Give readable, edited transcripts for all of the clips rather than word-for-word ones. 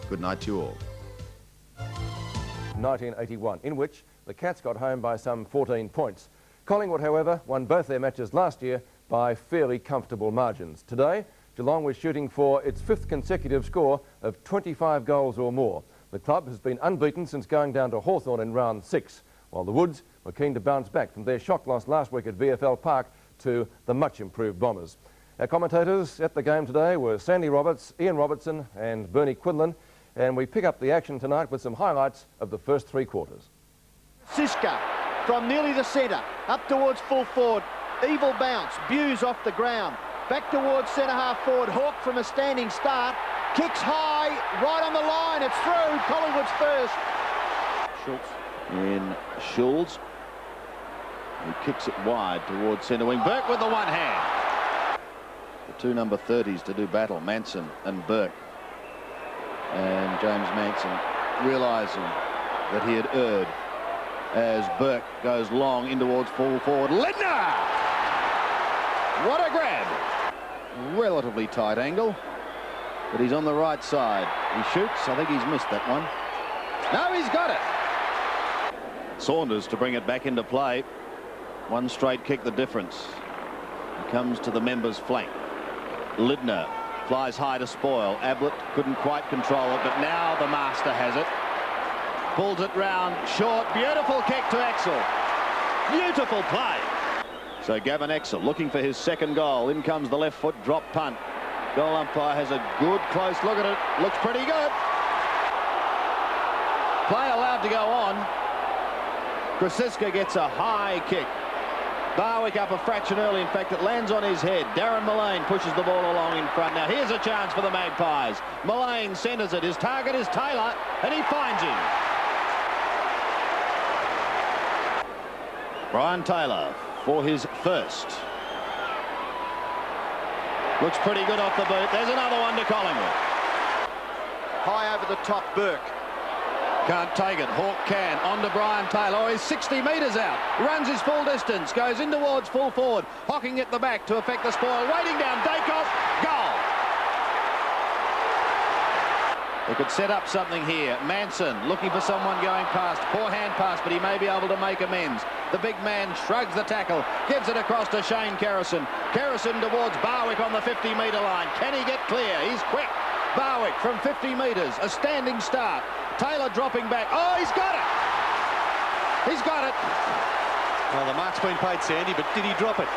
Good night to you all. 1981, in which the Cats got home by some 14 points. Collingwood, however, won both their matches last year by fairly comfortable margins. Today, Geelong was shooting for its 5th consecutive score of 25 goals or more. The club has been unbeaten since going down to Hawthorn in round 6, while the Woods were keen to bounce back from their shock loss last week at VFL Park to the much improved Bombers. Our commentators at the game today were Sandy Roberts, Ian Robertson and Bernie Quinlan, and we pick up the action tonight with some highlights of the first 3 quarters. Siska from nearly the centre, up towards full forward, evil bounce, Buse off the ground, back towards centre half forward, Hawke from a standing start, kicks high, right on the line, it's through, Collingwood's first. Schultz in Schultz, who kicks it wide towards centre wing, Burke with the one hand. The 2 number 30s to do battle, Manson and Burke. And James Manson realising that he had erred as Burke goes long in towards full forward. Lindner! What a grab! Relatively tight angle, but he's on the right side. He shoots. I think he's missed that one. No, he's got it. Saunders to bring it back into play. One straight kick the difference. He comes to the members' flank. Lindner flies high to spoil. Ablett couldn't quite control it, but now the master has it. Pulls it round, short, beautiful kick to Exel. Beautiful play. So Gavin Exel looking for his 2nd goal. In comes the left foot drop punt. Goal umpire has a good close look at it. Looks pretty good. Play allowed to go on. Krasiska gets a high kick. Barwick up a fraction early. In fact, it lands on his head. Darren Mullane pushes the ball along in front. Now here's a chance for the Magpies. Mullane centres it. His target is Taylor, and he finds him. Brian Taylor for his first. Looks pretty good off the boot. There's another one to Collingwood. High over the top, Burke. Can't take it. Hawke can. On to Brian Taylor. Oh, he's 60 metres out. Runs his full distance. Goes in towards full forward. Hocking at the back to affect the spoil. Waiting down. Dacos. Goal. They could set up something here. Manson looking for someone going past. Poor hand pass, but he may be able to make amends. The big man shrugs the tackle. Gives it across to Shane Kerrison. Kerrison towards Barwick on the 50-metre line. Can he get clear? He's quick. Barwick from 50 metres. A standing start. Taylor dropping back. Oh, he's got it! He's got it! Well, the mark's been paid, Sandy, but did he drop it?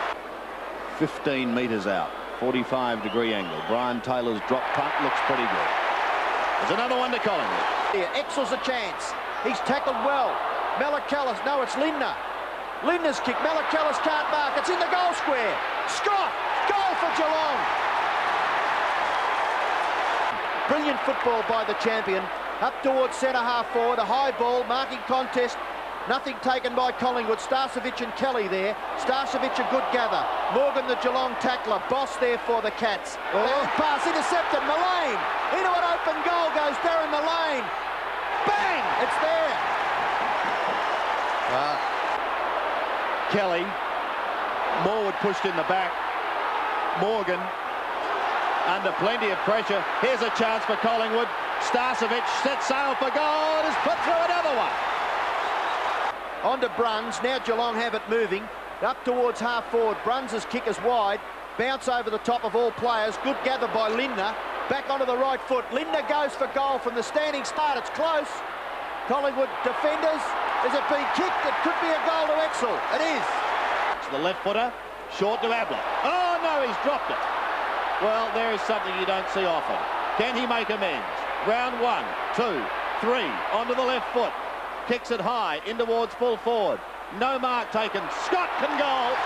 15 metres out. 45-degree angle. Brian Taylor's drop punt looks pretty good. There's another one to Collingwood. Here, Exel's a chance. He's tackled well. Malacallis, no, it's Lindner. Lindner's kick. Malacallis can't mark. It's in the goal square. Scott, goal for Geelong. Brilliant football by the champion. Up towards centre half forward, a high ball, marking contest. Nothing taken by Collingwood. Starcevic and Kelly there. Starcevic a good gather. Morgan the Geelong tackler. Boss there for the Cats. Oh. Pass intercepted. Mullane. Into an open goal goes Darren Mullane. Bang! It's there. Kelly. Morwood pushed in the back. Morgan under plenty of pressure. Here's a chance for Collingwood. Starcevic sets sail for goal. Has put through another one. On to Bruns. Now Geelong have it moving. Up towards half forward. Bruns' kick is wide. Bounce over the top of all players. Good gather by Lindner. Back onto the right foot. Lindner goes for goal from the standing start. It's close. Collingwood defenders. Is it being kicked? It could be a goal to Exel. It is. It's the left footer. Short to Ablett. Oh no, he's dropped it. Well, there is something you don't see often. Can he make amends? Round 1, 2, 3. Onto the left foot. Kicks it high in towards full forward. No mark taken. Scott can goal.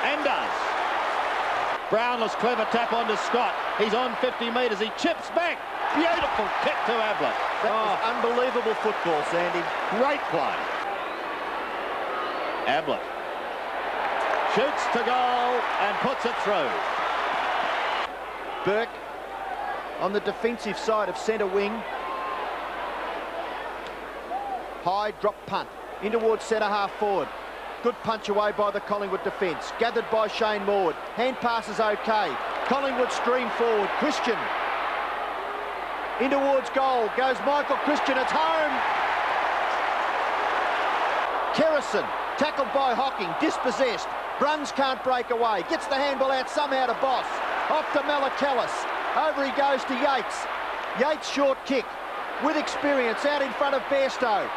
And does. Brownless clever tap onto Scott. He's on 50 metres. He chips back. Beautiful kick to Ablett. That was unbelievable football, Sandy. Great play. Ablett shoots to goal and puts it through. Burke on the defensive side of centre wing. High drop punt in towards centre half forward. Good punch away by the Collingwood defence. Gathered by Shane Morwood. Hand pass is okay. Collingwood stream forward. Christian In towards goal goes Michael Christian. It's home. Kerrison, tackled by Hocking, dispossessed. Bruns can't break away. Gets the handball out somehow to Boss. Off to Malachellis. Over he goes to Yates. Yates short kick with experience out in front of Bairstow.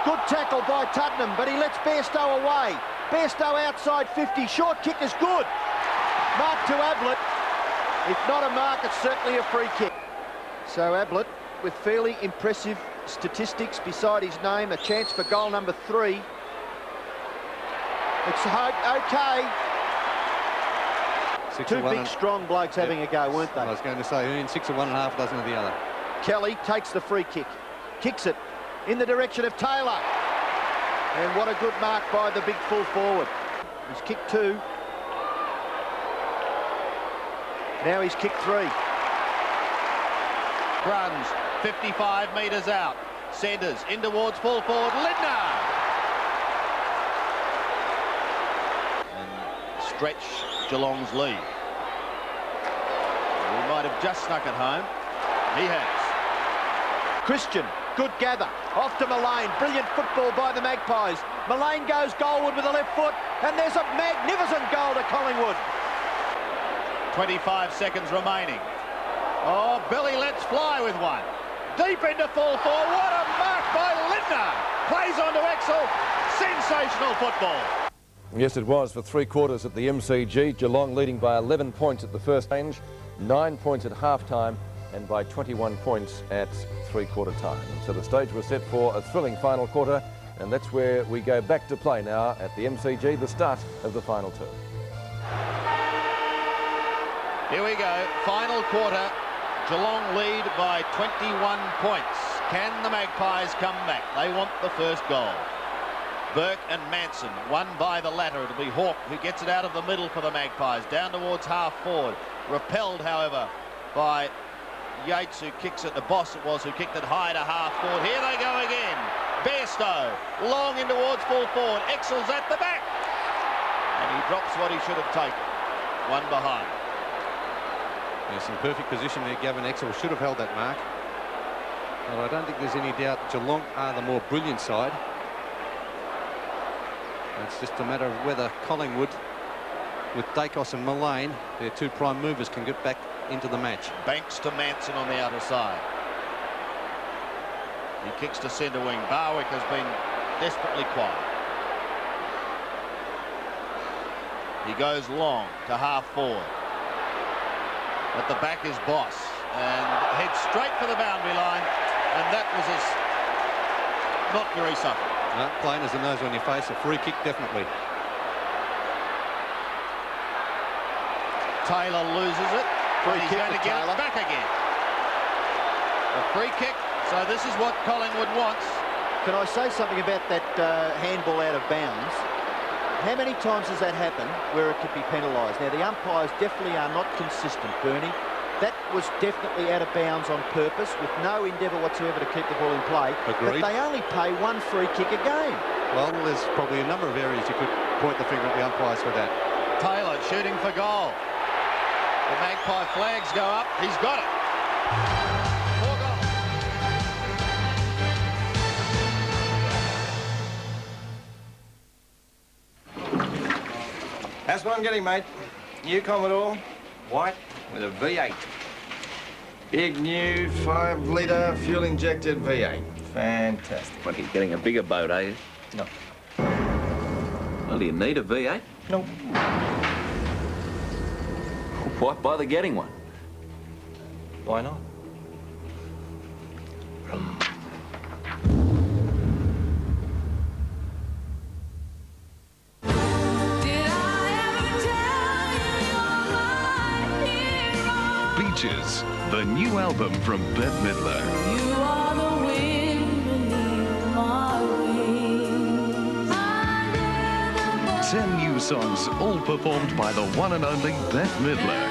Good tackle by Tuddenham, but he lets Bairstow away. Bairstow outside 50. Short kick is good. Mark to Ablett. If not a mark, it's certainly a free kick. So Ablett, with fairly impressive statistics beside his name, a chance for goal number 3. It's okay. Two big, strong blokes having a go, weren't they? I was going to say, earn 6 of one and a half dozen of the other. Kelly takes the free kick. Kicks it in the direction of Taylor. And what a good mark by the big full forward. He's kicked 2. Now he's kicked 3. Bruns, 55 metres out. Centres in towards full forward. Lindner. And stretch Geelong's lead. He might have just snuck it home. He has. Christian, good gather. Off to Mullane. Brilliant football by the Magpies. Mullane goes goalward with the left foot. And there's a magnificent goal to Collingwood. 25 seconds remaining. Oh, Billy lets fly with one. Deep into full forward. What a mark by Lindner. Plays on to Exel. Sensational football. Yes, it was for 3 quarters at the MCG. Geelong leading by 11 points at the first range, 9 points at half-time, and by 21 points at 3-quarter time. So the stage was set for a thrilling final quarter, and that's where we go back to play now at the MCG, the start of the final term. Here we go, final quarter. Geelong lead by 21 points. Can the Magpies come back? They want the first goal. Burke and Manson, one by the latter. It'll be Hawke who gets it out of the middle for the Magpies, down towards half forward. Repelled, however, by Yates, who kicks it. The Boss it was who kicked it high to half forward. Here they go again. Bairstow, long in towards full forward. Exel's at the back. And he drops what he should have taken. One behind. Yes, in perfect position there, Gavin Exel should have held that mark. But I don't think there's any doubt Geelong are the more brilliant side. It's just a matter of whether Collingwood, with Dacos and Mullane, their 2 prime movers, can get back into the match. Banks to Manson on the outer side. He kicks to centre wing. Barwick has been desperately quiet. He goes long to half forward. At the back is Boss, and heads straight for the boundary line, and that was not very subtle. No, plain as the nose on your face. A free kick, definitely. Taylor loses it. Free He's kick going to get Taylor. it back again. A free kick. So this is what Collingwood wants. Can I say something about that handball out of bounds? How many times has that happened where it could be penalised? Now, the umpires definitely are not consistent, Bernie. That was definitely out of bounds on purpose, with no endeavour whatsoever to keep the ball in play. Agreed. But they only pay 1 free kick a game. Well, there's probably a number of areas you could point the finger at the umpires for that. Taylor shooting for goal. The Magpie flags go up. He's got it. 4 goals. That's what I'm getting, mate. New Commodore, white with a V8. Big new 5-litre fuel-injected V8. Fantastic. What, you're getting a bigger boat, are you? No. Well, do you need a V8? No. Why bother getting one? Why not? Beaches, the new album from Bette Midler. You are the wind beneath my wings. 10 new songs, all performed by the one and only Bette Midler.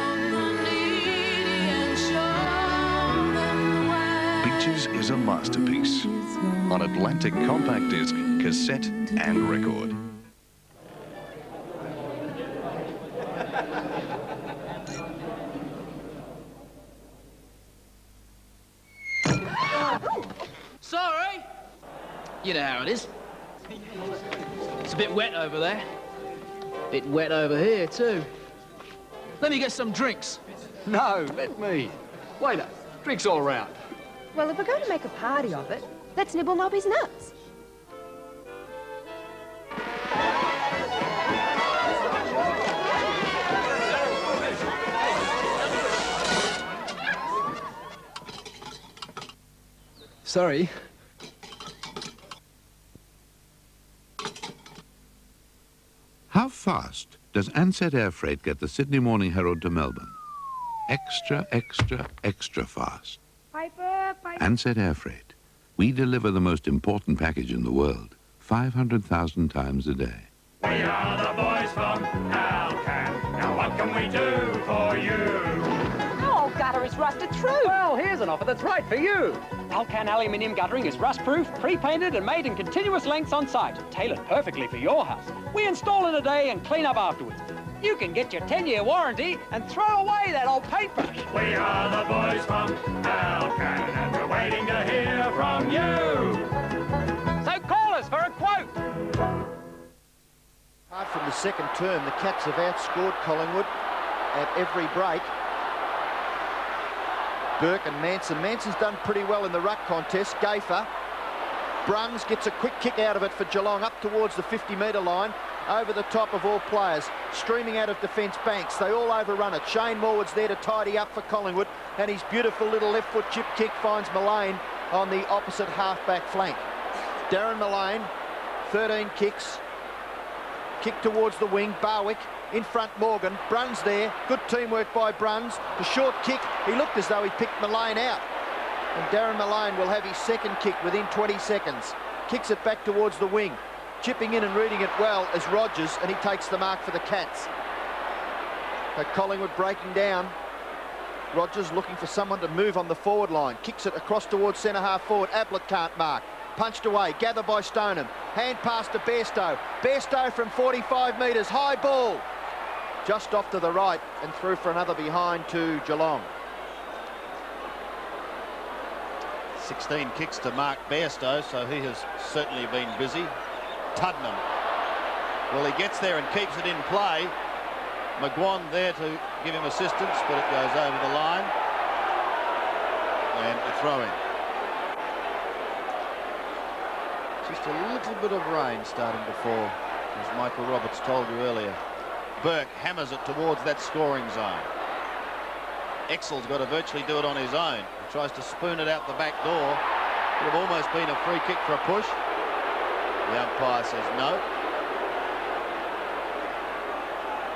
Beaches is a masterpiece on Atlantic compact disc, cassette and record. Sorry. You know how it is. It's a bit wet over there. Bit wet over here, too. Let me get some drinks. No, let me. Waiter, drinks all round. Well, if we're going to make a party of it, let's nibble Nobby's nuts. Sorry. How fast does Ansett Air Freight get the Sydney Morning Herald to Melbourne? Extra, extra, extra fast. Piper. Ansett Air Freight. We deliver the most important package in the world, 500,000 times a day. We are the boys from Alcan. Now what can we do for you? Our old gutter is rusted through. Well, here's an offer that's right for you. Alcan aluminium guttering is rust-proof, pre-painted and made in continuous lengths on site. Tailored perfectly for your house. We install in a day and clean up afterwards. You can get your 10-year warranty and throw away that old paintbrush. We are the boys from Alcan, and we're waiting to hear from you. So call us for a quote. Apart from the second term, the Cats have outscored Collingwood at every break. Burke and Manson. Manson's done pretty well in the ruck contest. Gafer. Bruns gets a quick kick out of it for Geelong up towards the 50-metre line. Over the top of all players. Streaming out of defence. Banks. They all overrun it. Shane Morwood's there to tidy up for Collingwood. And his beautiful little left foot chip kick finds Mullane on the opposite half-back flank. Darren Mullane, 13 kicks. Kick towards the wing. Barwick. In front, Morgan. Bruns there. Good teamwork by Bruns. The short kick. He looked as though he picked Mullane out. And Darren Mullane will have his second kick within 20 seconds. Kicks it back towards the wing. Chipping in and reading it well is Rogers, and he takes the mark for the Cats. So Collingwood breaking down. Rogers looking for someone to move on the forward line. Kicks it across towards centre-half forward. Ablett can't mark. Punched away. Gathered by Stoneham. Hand pass to Bairstow. Bairstow from 45 metres. High ball. Just off to the right and through for another behind to Geelong. 16 kicks to Mark Bairstow, so he has certainly been busy. Tuddenham. Well, he gets there and keeps it in play. McGuan there to give him assistance, but it goes over the line. And a throw-in. Just a little bit of rain starting to fall, as Michael Roberts told you earlier. Burke hammers it towards that scoring zone. Exel's got to virtually do it on his own. He tries to spoon it out the back door. Would have almost been a free kick for a push. The umpire says no.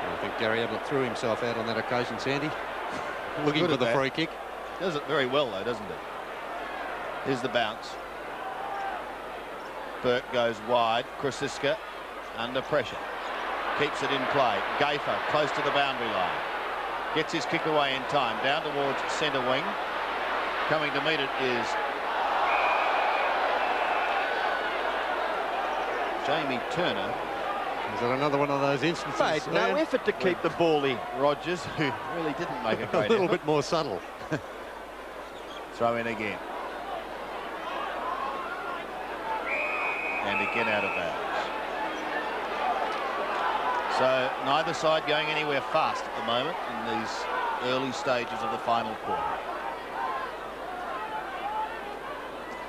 I think Gary Ablett threw himself out on that occasion, Sandy. Looking for the free kick. Does it very well, though, doesn't it? Here's the bounce. Burke goes wide. Krasiska under pressure. Keeps it in play. Gafer close to the boundary line. Gets his kick away in time. Down towards centre wing. Coming to meet it is Jamie Turner. Is that another one of those instances? Made no effort to keep the ball in. Rogers, who really didn't make a great a little effort. bit more subtle. Throw in again. And again out of bounds. So neither side going anywhere fast at the moment in these early stages of the final quarter.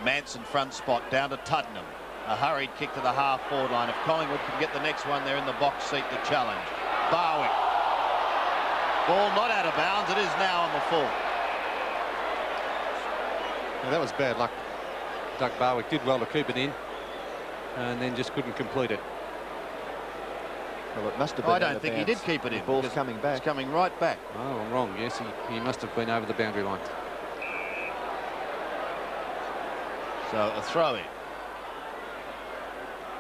Manson front spot down to Tuddenham. A hurried kick to the half-forward line. If Collingwood can get the next one, they're in the box seat to challenge. Barwick. Ball not out of bounds. It is now on the full. Yeah, that was bad luck. Doug Barwick did well to keep it in and then just couldn't complete it. Well, it must have been. I don't think he did keep it in. The ball's coming back. It's coming right back. Oh, I'm wrong. Yes, he must have been over the boundary line. So a throw-in.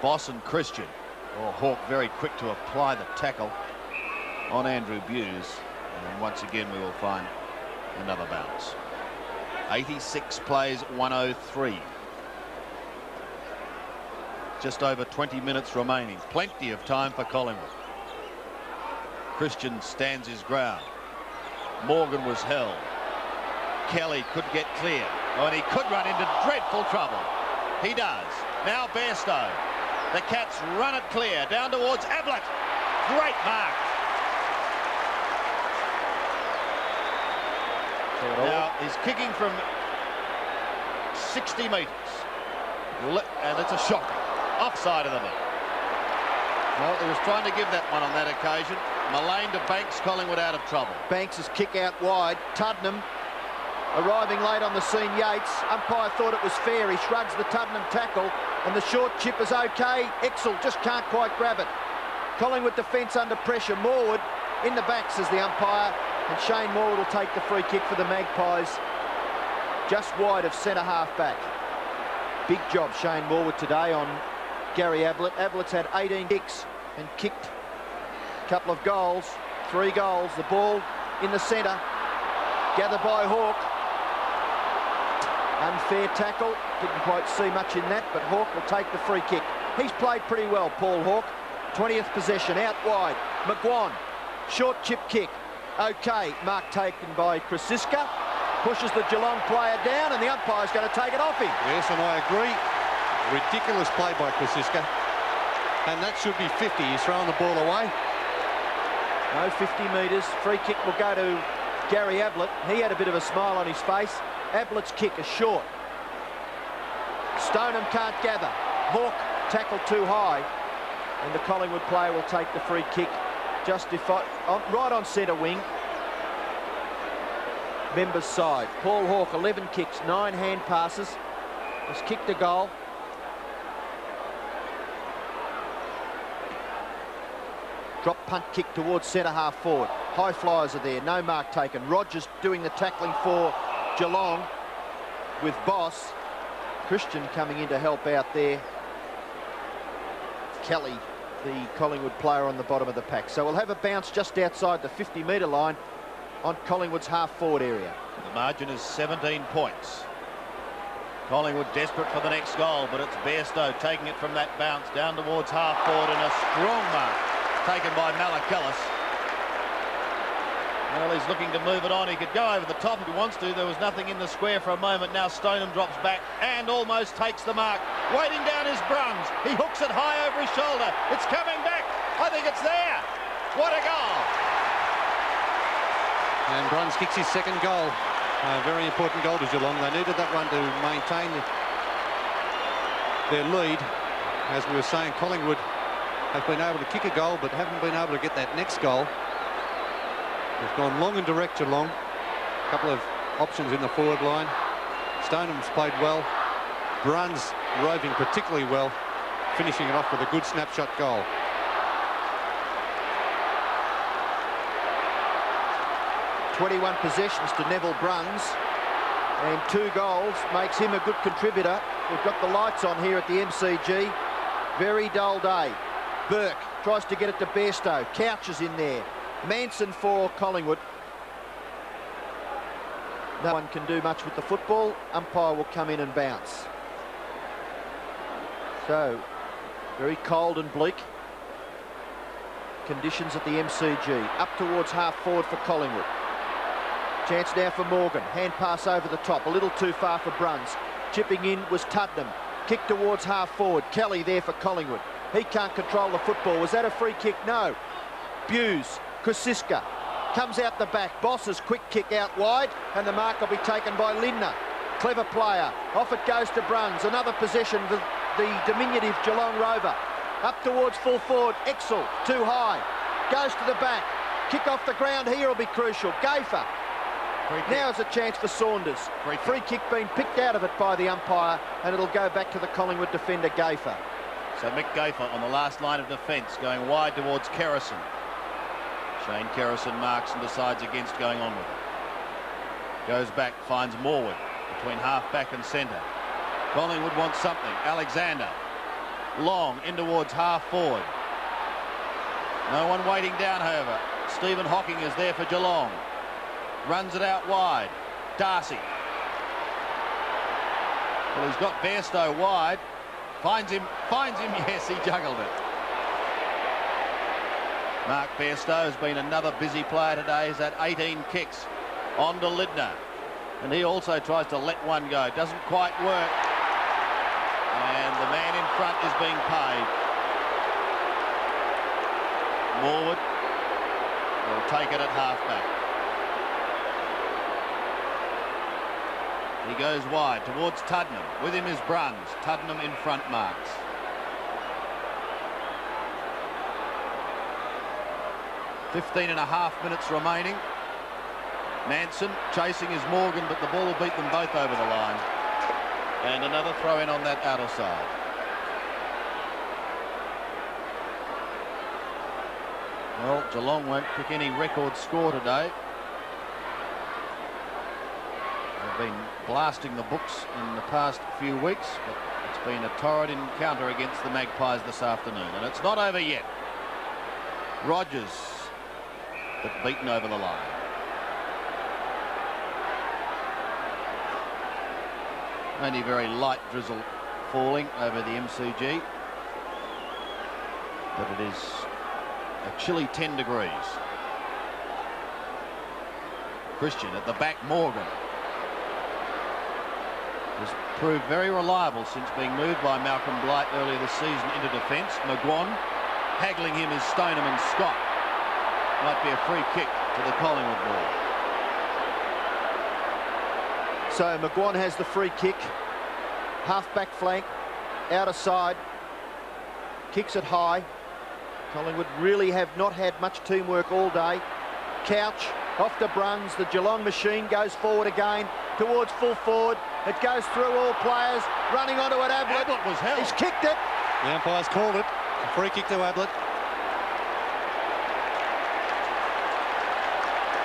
Boss and Christian. Oh, Hawke very quick to apply the tackle on Andrew Buse. And once again we will find another bounce. 86 plays, 103. Just over 20 minutes remaining. Plenty of time for Collingwood. Christian stands his ground. Morgan was held. Kelly could get clear. Oh, and he could run into dreadful trouble. He does. Now Bairstow. The Cats run it clear down towards Ablett. Great mark. Now he's kicking from 60 metres. And it's a shocker. Offside of the mark. Well, he was trying to give that one on that occasion. Mullane to Banks, Collingwood out of trouble. Banks' kick out wide. Tuddenham arriving late on the scene. Yates. Umpire thought it was fair. He shrugs the Tuddenham tackle, and the short chip is okay. Exel just can't quite grab it. Collingwood defence under pressure. Morwood in the back, says the umpire, and Shane Morwood will take the free kick for the Magpies, just wide of centre half back. Big job, Shane Morwood, today on Gary Ablett. Ablett's had 18 kicks and kicked a couple of goals, 3 goals. The ball in the centre, gathered by Hawke. Unfair tackle, didn't quite see much in that, but Hawke will take the free kick. He's played pretty well, Paul Hawke. 20th possession, out wide. McGuan, short chip kick. Okay, mark taken by Krasiska. Pushes the Geelong player down, and the umpire's going to take it off him. Yes, and I agree. Ridiculous play by Krasiska. And that should be 50. He's throwing the ball away. No, 50 metres. Free kick will go to Gary Ablett. He had a bit of a smile on his face. Ablett's kick is short. Stoneham can't gather. Hawke tackled too high, and the Collingwood player will take the free kick right on centre wing. Members' side. Paul Hawke, 11 kicks, 9 hand passes. Has kicked a goal. Drop punt kick towards centre half forward. High flyers are there, no mark taken. Rogers doing the tackling for Geelong with Boss. Christian coming in to help out there. Kelly, the Collingwood player, on the bottom of the pack. So we'll have a bounce just outside the 50-metre line on Collingwood's half-forward area. The margin is 17 points. Collingwood desperate for the next goal, but it's Bairstow taking it from that bounce down towards half-forward, and a strong mark taken by Malakillis. Well, he's looking to move it on. He could go over the top if he wants to. There was nothing in the square for a moment. Now Stoneham drops back and almost takes the mark. Waiting down is Bruns. He hooks it high over his shoulder. It's coming back. I think it's there. What a goal. And Bruns kicks his second goal. A very important goal to Geelong. They needed that run to maintain their lead. As we were saying, Collingwood have been able to kick a goal but haven't been able to get that next goal. They've gone long and direct Geelong. A couple of options in the forward line. Stoneham's played well. Bruns roving particularly well, finishing it off with a good snapshot goal. .21 possessions to Neville Bruns, and 2 goals makes him a good contributor. We've got the lights on here at the MCG. Very dull day. Burke tries to get it to Bairstow. Couch is in there. Manson for Collingwood. No one can do much with the football. Umpire will come in and bounce. So, very cold and bleak conditions at the MCG. Up towards half forward for Collingwood. Chance now for Morgan. Hand pass over the top. A little too far for Bruns. Chipping in was Tuddenham. Kick towards half forward. Kelly there for Collingwood. He can't control the football. Was that a free kick? No. Buse. Krasiska comes out the back. Boss's quick kick out wide, and the mark will be taken by Lindner. Clever player. Off it goes to Bruns. Another possession for the diminutive Geelong Rover. Up towards full forward. Exel too high. Goes to the back. Kick off the ground here will be crucial. Gafer. Now is a chance for Saunders. Free kick being picked out of it by the umpire, and it'll go back to the Collingwood defender, Gafer. So Mick Gafer on the last line of defence, going wide towards Kerrison. Shane Kerrison marks and decides against going on with it. Goes back, finds Morwood between half-back and centre. Collingwood wants something. Alexander. Long in towards half-forward. No one waiting down, however. Stephen Hocking is there for Geelong. Runs it out wide. Darcy. Well, he's got Bairstow wide. Finds him. Yes, he juggled it. Mark Bairstow has been another busy player today. He's had 18 kicks. On to Lindner. And he also tries to let one go. Doesn't quite work. And the man in front is being paid. Morwood will take it at halfback. He goes wide towards Tuddenham. With him is Bruns. Tuddenham in front marks. .5 minutes remaining. Manson chasing is Morgan, but the ball will beat them both over the line. And another throw in on that outer side. Well, Geelong won't pick any record score today. They've been blasting the books in the past few weeks, but it's been a torrid encounter against the Magpies this afternoon, and it's not over yet. Rogers, but beaten over the line. Only very light drizzle falling over the MCG, but it is a chilly 10 degrees. Christian at the back. Morgan has proved very reliable since being moved by Malcolm Blight earlier this season into defence. McGuan haggling him is Stoneham and Scott. Might be a free kick to the Collingwood ball. So McGuan has the free kick. Half-back flank, outer side, kicks it high. Collingwood really have not had much teamwork all day. Couch off to Bruns. The Geelong machine goes forward again towards full forward. It goes through all players, running onto it. Ablett was held. He's kicked it. The umpire's called it. A free kick to Ablett.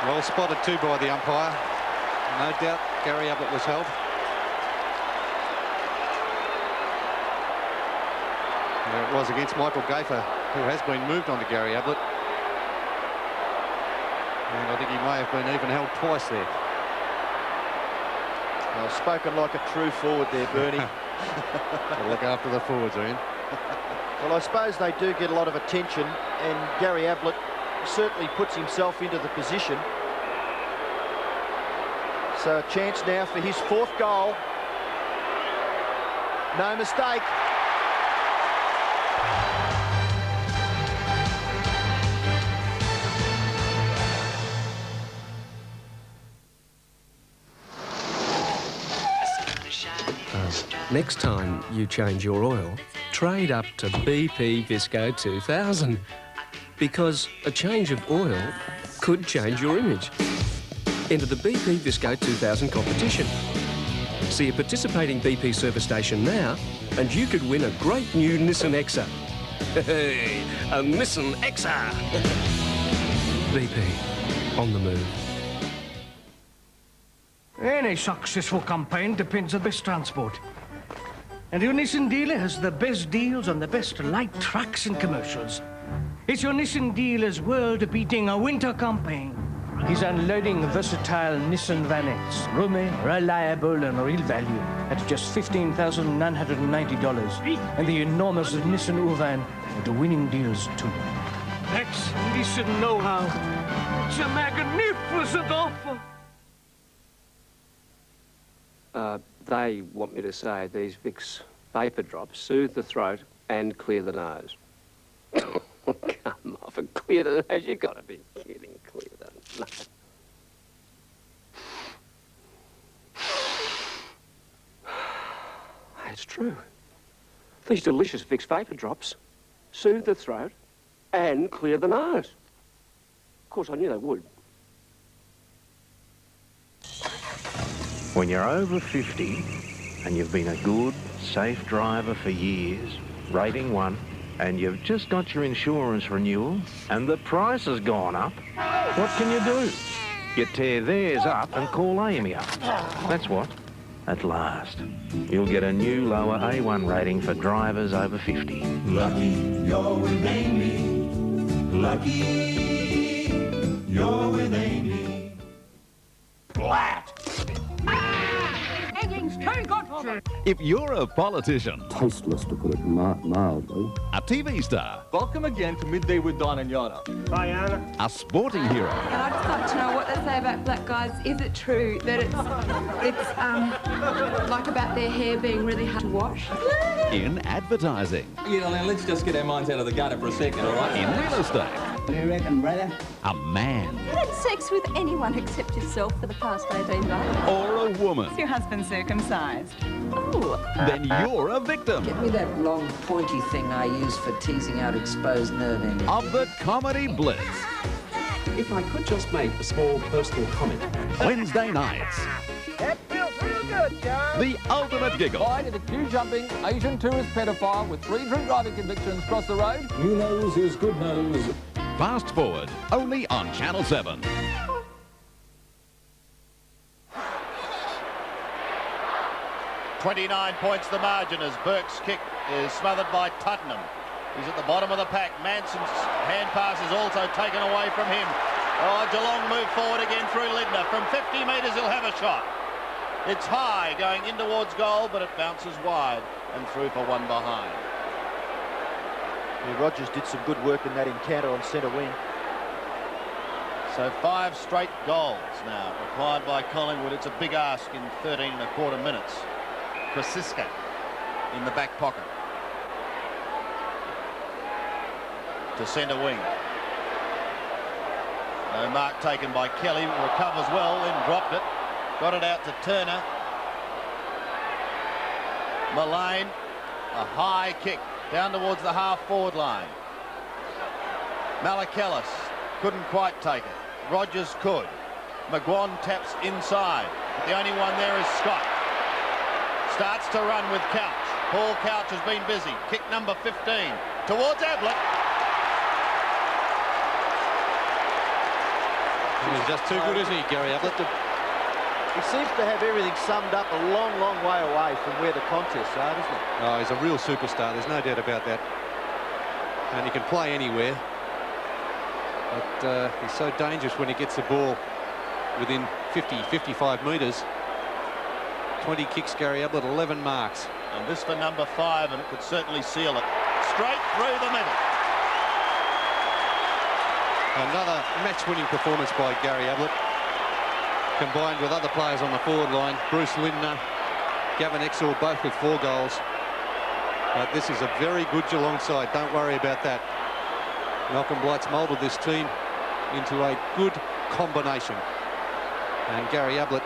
Well spotted too by the umpire. No doubt Gary Ablett was held. There it was against Michael Gaffer, who has been moved on to Gary Ablett. And I think he may have been even held twice there. Well, spoken like a true forward there, Bernie. Gotta look after the forwards, Ian. Well, I suppose they do get a lot of attention, and Gary Ablett certainly puts himself into the position. So a chance now for his 4th goal. No mistake. Next time you change your oil, trade up to BP Visco 2000. Because a change of oil could change your image. Enter the BP Visco 2000 competition. See a participating BP service station now, and you could win a great new Nissan Exa. Hey, a Nissan Exa! BP, on the move. Any successful campaign depends on best transport. And your Nissan dealer has the best deals on the best light trucks and commercials. It's your Nissan dealer's world-beating winter campaign. He's unloading versatile Nissan vanettes, roomy, reliable and real value at just $15,990. And the enormous Nissan Urvan with the winning deals too. That's Nissan know-how. It's a magnificent offer. They want me to say these Vicks vapor drops soothe the throat and clear the nose. Come off and clear the nose. You've got to be kidding. Clear the nose. It's true. These delicious Vicks vapor drops soothe the throat and clear the nose. Of course, I knew they would. When you're over 50 and you've been a good, safe driver for years, rating 1, and you've just got your insurance renewal and the price has gone up, what can you do? You tear theirs up and call Amy up. That's what. At last, you'll get a new lower A1 rating for drivers over 50. Lucky you're with Amy. Lucky you're with Amy. Flat. Everything's too good for If you're a politician, Tasteless, to put it mildly. a TV star, Welcome again to Midday with Don and Yana. Hi, Anna. a sporting hero, And I'd just like to know what they say about black guys. Is it true that it's like about their hair being really hard to wash? in advertising, You know, let's just get our minds out of the gutter for a second, all right? in real estate, What do you reckon, brother? a man I've had sex with anyone except yourself for the past 18 months. or a woman, Is your husband circumcised? then you're a victim Get me that long pointy thing I use for teasing out exposed nerve endings. of the Comedy Blitz. If I could just make a small personal comment. Wednesday nights, That feels real good, John. the ultimate giggle. Why did a queue-jumping Asian tourist pedophile with 3 drink driving convictions cross the road? New nose is good nose. Fast Forward, only on Channel 7. 29 points the margin as Burke's kick is smothered by Tottenham. He's at the bottom of the pack. Manson's hand pass is also taken away from him. Oh, Geelong move forward again through Lindner. From 50 metres he'll have a shot. It's high going in towards goal, but it bounces wide and through for one behind. Yeah, Rogers did some good work in that encounter on centre wing. So 5 straight goals now required by Collingwood. It's a big ask in 13 1/4 minutes. Krasiska in the back pocket. To centre wing. No mark taken by Kelly. Recovers well, then dropped it. Got it out to Turner. Mullane. A high kick down towards the half-forward line. Malachellis couldn't quite take it. Rogers could. McGuan taps inside. But the only one there is Scott. Starts to run with Couch. Paul Couch has been busy. Kick number 15 towards Ablett. He's just too good, isn't he, Gary Ablett? He seems to have everything summed up a long, long way away from where the contests are, doesn't he? Oh, he's a real superstar. There's no doubt about that. And he can play anywhere. But he's so dangerous when he gets the ball within 50, 55 metres. 20 kicks, Gary Ablett, 11 marks. And this for number 5, and it could certainly seal it. Straight through the middle. Another match-winning performance by Gary Ablett, combined with other players on the forward line. Bruce Lindner, Gavin Exor, both with 4 goals. But this is a very good Geelong side. Don't worry about that. Malcolm Blight's moulded this team into a good combination. And Gary Ablett,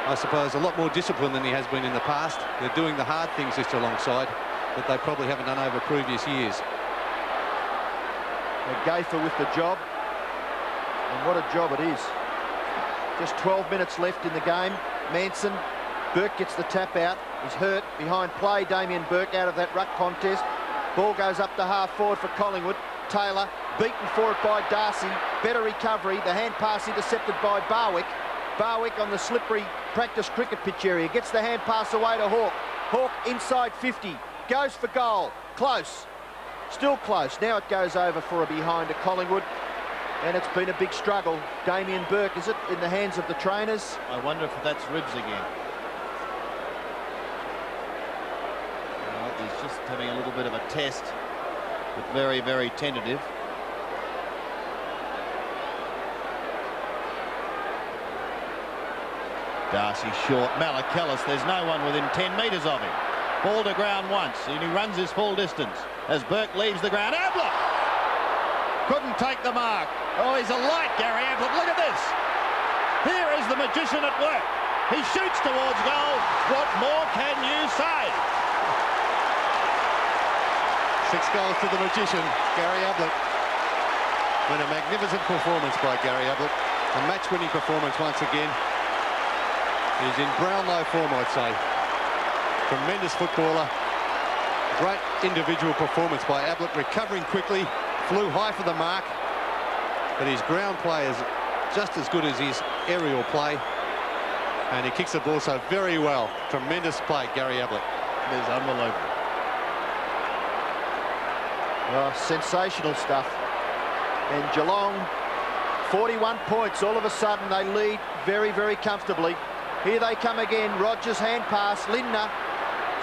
I suppose, a lot more disciplined than he has been in the past. They're doing the hard things this Geelong side that they probably haven't done over previous years. Gafer with the job, and what a job it is. Just 12 minutes left in the game. Manson, Burke gets the tap out. He's hurt behind play. Damien Burke out of that ruck contest. Ball goes up to half forward for Collingwood. Taylor beaten for it by Darcy. Better recovery. The hand pass intercepted by Barwick. Barwick on the slippery practice cricket pitch area. Gets the hand pass away to Hawke. Hawke inside 50. Goes for goal. Close. Still close. Now it goes over for a behind to Collingwood. And it's been a big struggle. Damien Burke, is it in the hands of the trainers? I wonder if that's ribs again. He's just having a little bit of a test, but very, very tentative. Darcy short. Malachellis, there's no one within 10 metres of him. Ball to ground once, and he runs his full distance as Burke leaves the ground. Ablett couldn't take the mark. Oh, he's a light, Gary Ablett. Look at this. Here is the magician at work. He shoots towards goal. What more can you say? 6 goals to the magician, Gary Ablett. And a magnificent performance by Gary Ablett. A match-winning performance once again. He's in Brownlow form, I'd say. Tremendous footballer. Great individual performance by Ablett, recovering quickly, flew high for the mark. But his ground play is just as good as his aerial play. And he kicks the ball so very well. Tremendous play, Gary Ablett. It is unbelievable. Oh, sensational stuff. And Geelong, 41 points. All of a sudden, they lead very, very comfortably. Here they come again. Rogers hand pass. Lindner.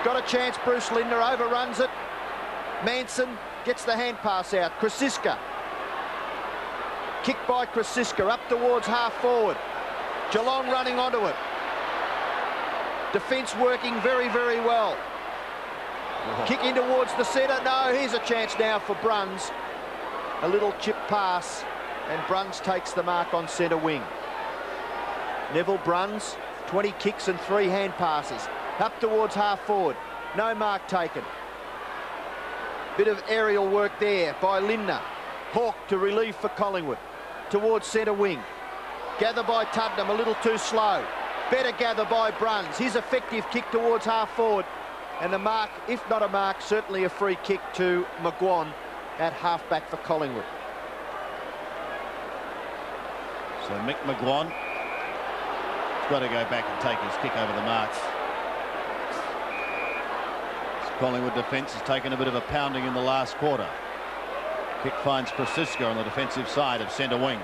Got a chance. Bruce Lindner overruns it. Manson gets the hand pass out. Krasiska. Kick by Krasiska up towards half forward. Geelong running onto it. Defence working very, very well. Kick in towards the centre. No, here's a chance now for Bruns. A little chip pass, and Bruns takes the mark on centre wing. Neville Bruns, 20 kicks and 3 hand passes. Up towards half forward. No mark taken. Bit of aerial work there by Lindner. Hawke to relieve for Collingwood. Towards centre wing. Gather by Tuddenham, a little too slow. Better gather by Bruns. His effective kick towards half forward. And the mark, if not a mark, certainly a free kick to McGuan at half-back for Collingwood. So Mick McGuan has got to go back and take his kick over the mark. This Collingwood defence has taken a bit of a pounding in the last quarter. Kick finds Krasiska on the defensive side of centre wing.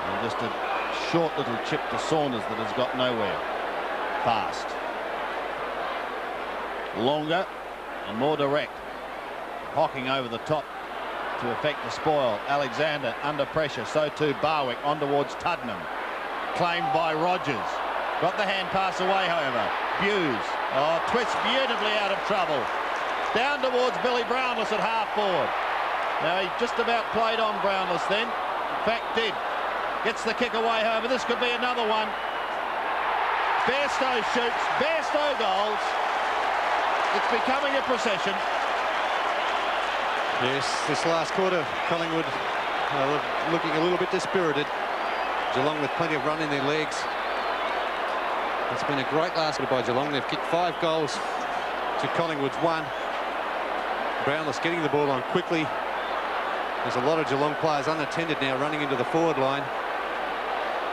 And just a short little chip to Saunders that has got nowhere. Fast. Longer and more direct. Hocking over the top to effect the spoil. Alexander under pressure. So too Barwick on towards Tuddenham. Claimed by Rogers. Got the hand pass away, however. Hughes. Oh, twists beautifully out of trouble. Down towards Billy Brownless at half forward. Now he just about played on Brownless then. In fact, did. Gets the kick away, however. This could be another one. Bairstow shoots. Bairstow goals. It's becoming a procession. Yes, this last quarter, Collingwood looking a little bit dispirited. Geelong with plenty of run in their legs. It's been a great last quarter by Geelong. They've kicked 5 goals to Collingwood's 1. Brownless getting the ball on quickly. There's a lot of Geelong players unattended now running into the forward line.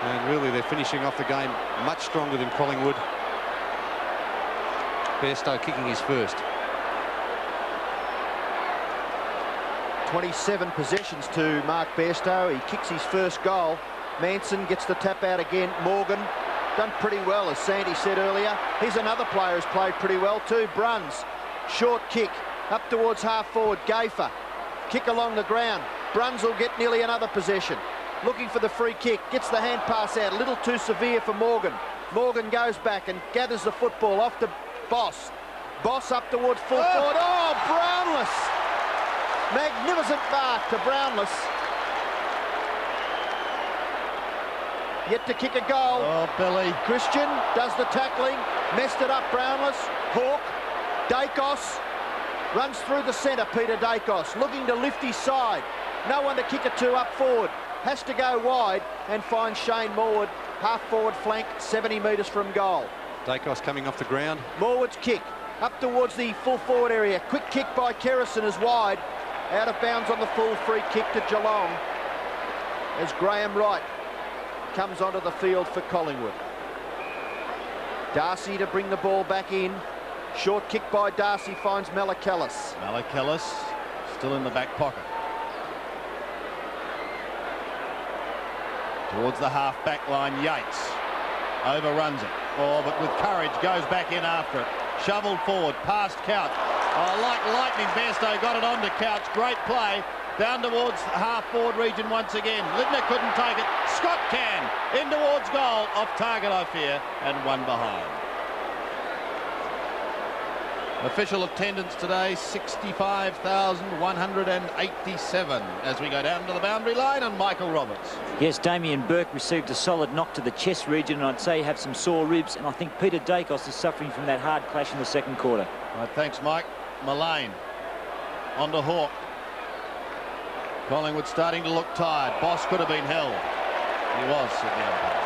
And really they're finishing off the game much stronger than Collingwood. Bairstow kicking his first. 27 possessions to Mark Bairstow. He kicks his first goal. Manson gets the tap out again. Morgan done pretty well, as Sandy said earlier. Here's another player who's played pretty well too. Bruns. Short kick up towards half forward. Gafer. Kick along the ground. Bruns will get nearly another possession. Looking for the free kick. Gets the hand pass out. A little too severe for Morgan. Morgan goes back and gathers the football off to Boss. Boss up towards full forward. Oh, Brownless. Magnificent mark to Brownless. Yet to kick a goal. Oh, Billy. Christian does the tackling. Messed it up, Brownless. Hawke. Dacos. Runs through the centre, Peter Dacos. Looking to lift his side. No one to kick it to up forward. Has to go wide and find Shane Morwood. Half forward flank, 70 metres from goal. Dacos coming off the ground. Morwood's kick. Up towards the full forward area. Quick kick by Kerrison is wide. Out of bounds on the full free kick to Geelong. As Graham Wright comes onto the field for Collingwood. Darcy to bring the ball back in. Short kick by Darcy finds Malachellis. Malachellis still in the back pocket. Towards the half-back line, Yates overruns it. Oh, but with courage goes back in after it. Shoveled forward, past Couch. Oh, like lightning, Bairstow got it onto Couch. Great play. Down towards the half-forward region once again. Lindner couldn't take it. Scott can. In towards goal. Off target, I fear, and one behind. Official attendance today, 65,187 as we go down to the boundary line, and Michael Roberts. Yes, Damien Burke received a solid knock to the chest region, and I'd say have some sore ribs, and I think Peter Dacos is suffering from that hard clash in the second quarter. Right, thanks, Mike. Mullane on to Hawke. Collingwood starting to look tired. Boss could have been held. He was, said the umpire.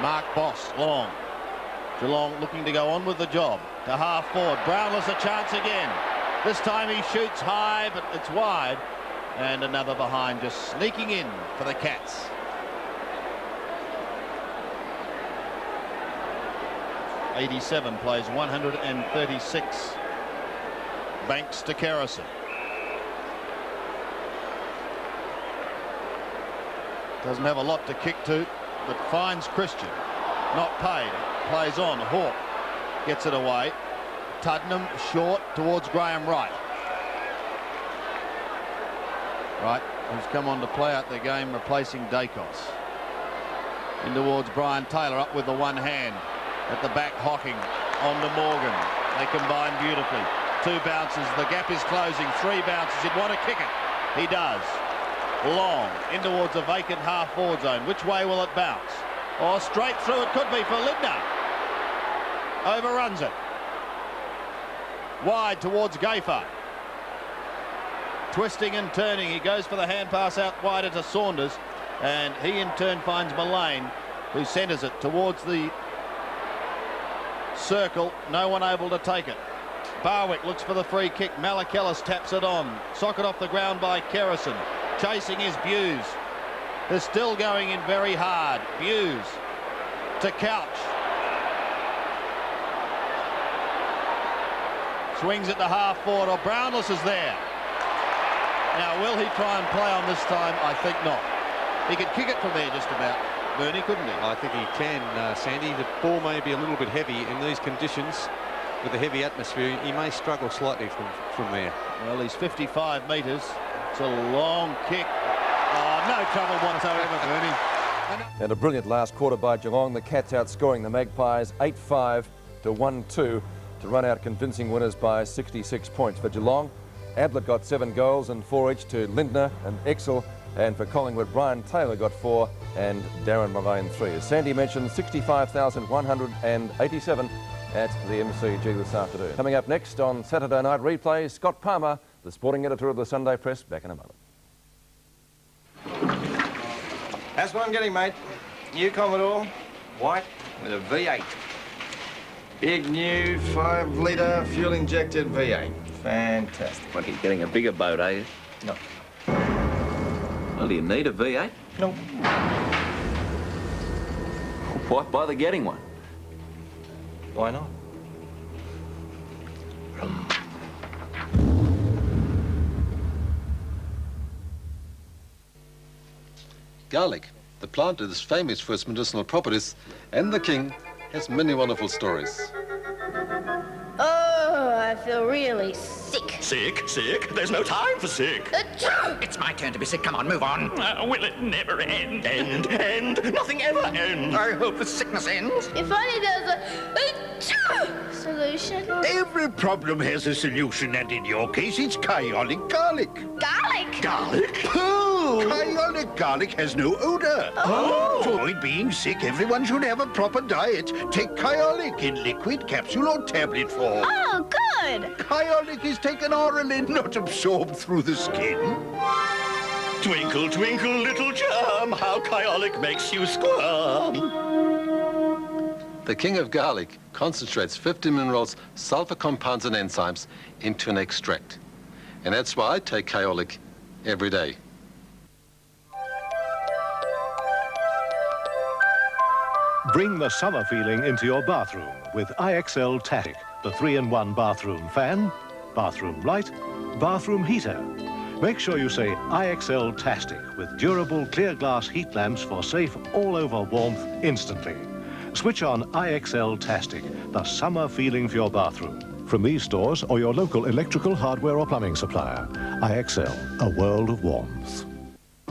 Mark Boss, long. Geelong looking to go on with the job. To half forward. Brownless a chance again. This time he shoots high, but it's wide. And another behind, just sneaking in for the Cats. '87 plays 136. Banks to Kerrison. To Doesn't have a lot to kick to, but finds Christian. Not paid. Plays on. Hawke gets it away. Tuddenham short towards Graham Wright. Wright, who's come on to play out the game, replacing Dacos. In towards Brian Taylor, up with the one hand. At the back, Hocking on to Morgan. They combine beautifully. 2 bounces, the gap is closing. 3 bounces, he'd want to kick it. He does. Long, in towards the vacant half-forward zone. Which way will it bounce? Oh, straight through it could be for Lindner. Overruns it. Wide towards Gayfer. Twisting and turning, he goes for the hand pass out wider to Saunders, and he in turn finds Mullane, who centres it towards the circle. No one able to take it. Barwick looks for the free kick. Malachelles taps it on. Socket off the ground by Kerrison. Chasing is Buse. They're still going in very hard. Buse to Couch. Swings it to half forward, or Brownless is there. Now, will he try and play on this time? I think not. He could kick it from there just about, Bernie, couldn't he? I think he can, Sandy. The ball may be a little bit heavy in these conditions. With the heavy atmosphere, he may struggle slightly from there. Well, he's 55 metres. It's a long kick. Oh, no trouble whatsoever, Bernie. And a brilliant last quarter by Geelong. The Cats outscoring the Magpies 8-5 to 1-2 to run out convincing winners by 66 points. For Geelong, Ablett got 7 goals and 4 each to Lindner and Exel. And for Collingwood, Brian Taylor got 4 and Darren Mullane 3. As Sandy mentioned, 65,187 at the MCG this afternoon. Coming up next on Saturday Night Replay, Scott Palmer, the sporting editor of the Sunday Press, back in a moment. That's what I'm getting, mate. New Commodore, white with a V8. Big new 5-litre fuel-injected V8. Fantastic. What, you're getting a bigger boat, are you? No. Well, do you need a V8? No. Why bother getting one? Why not? Garlic, the plant is famous for its medicinal properties, and the king has many wonderful stories. Oh, I feel really sick. Sick? Sick? There's no time for sick. It's my turn to be sick. Come on, move on. Will it never end? End? Nothing ever ends. I hope the sickness ends. If only there's a solution. Every problem has a solution, and in your case, it's Kyolic garlic. Garlic? Garlic? Pooh! Kyolic garlic has no odor. Oh! To avoid being sick, everyone should have a proper diet. Take Kyolic in liquid, capsule, or tablet form. Oh, good! Kyolic is taken orally, not absorbed through the skin. Twinkle, twinkle, little gem, how Kyolic makes you squirm. The king of garlic concentrates 50 minerals, sulfur compounds and enzymes into an extract. And that's why I take Kyolic every day. Bring the summer feeling into your bathroom with IXL Tatic, the 3-in-1 bathroom fan, bathroom light, bathroom heater. Make sure you say IXL Tastic with durable clear glass heat lamps for safe all-over warmth instantly. Switch on IXL Tastic, the summer feeling for your bathroom. From these stores or your local electrical hardware or plumbing supplier. IXL, a world of warmth.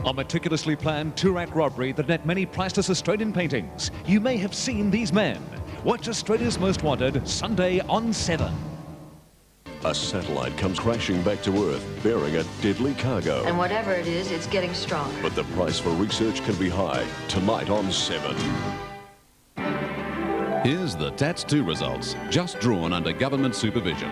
A meticulously planned two-act robbery that met many priceless Australian paintings. You may have seen these men. Watch Australia's Most Wanted, Sunday on 7. A satellite comes crashing back to Earth, bearing a deadly cargo. And whatever it is, it's getting stronger. But the price for research can be high. Tonight on 7. Here's the TATS 2 results, just drawn under government supervision.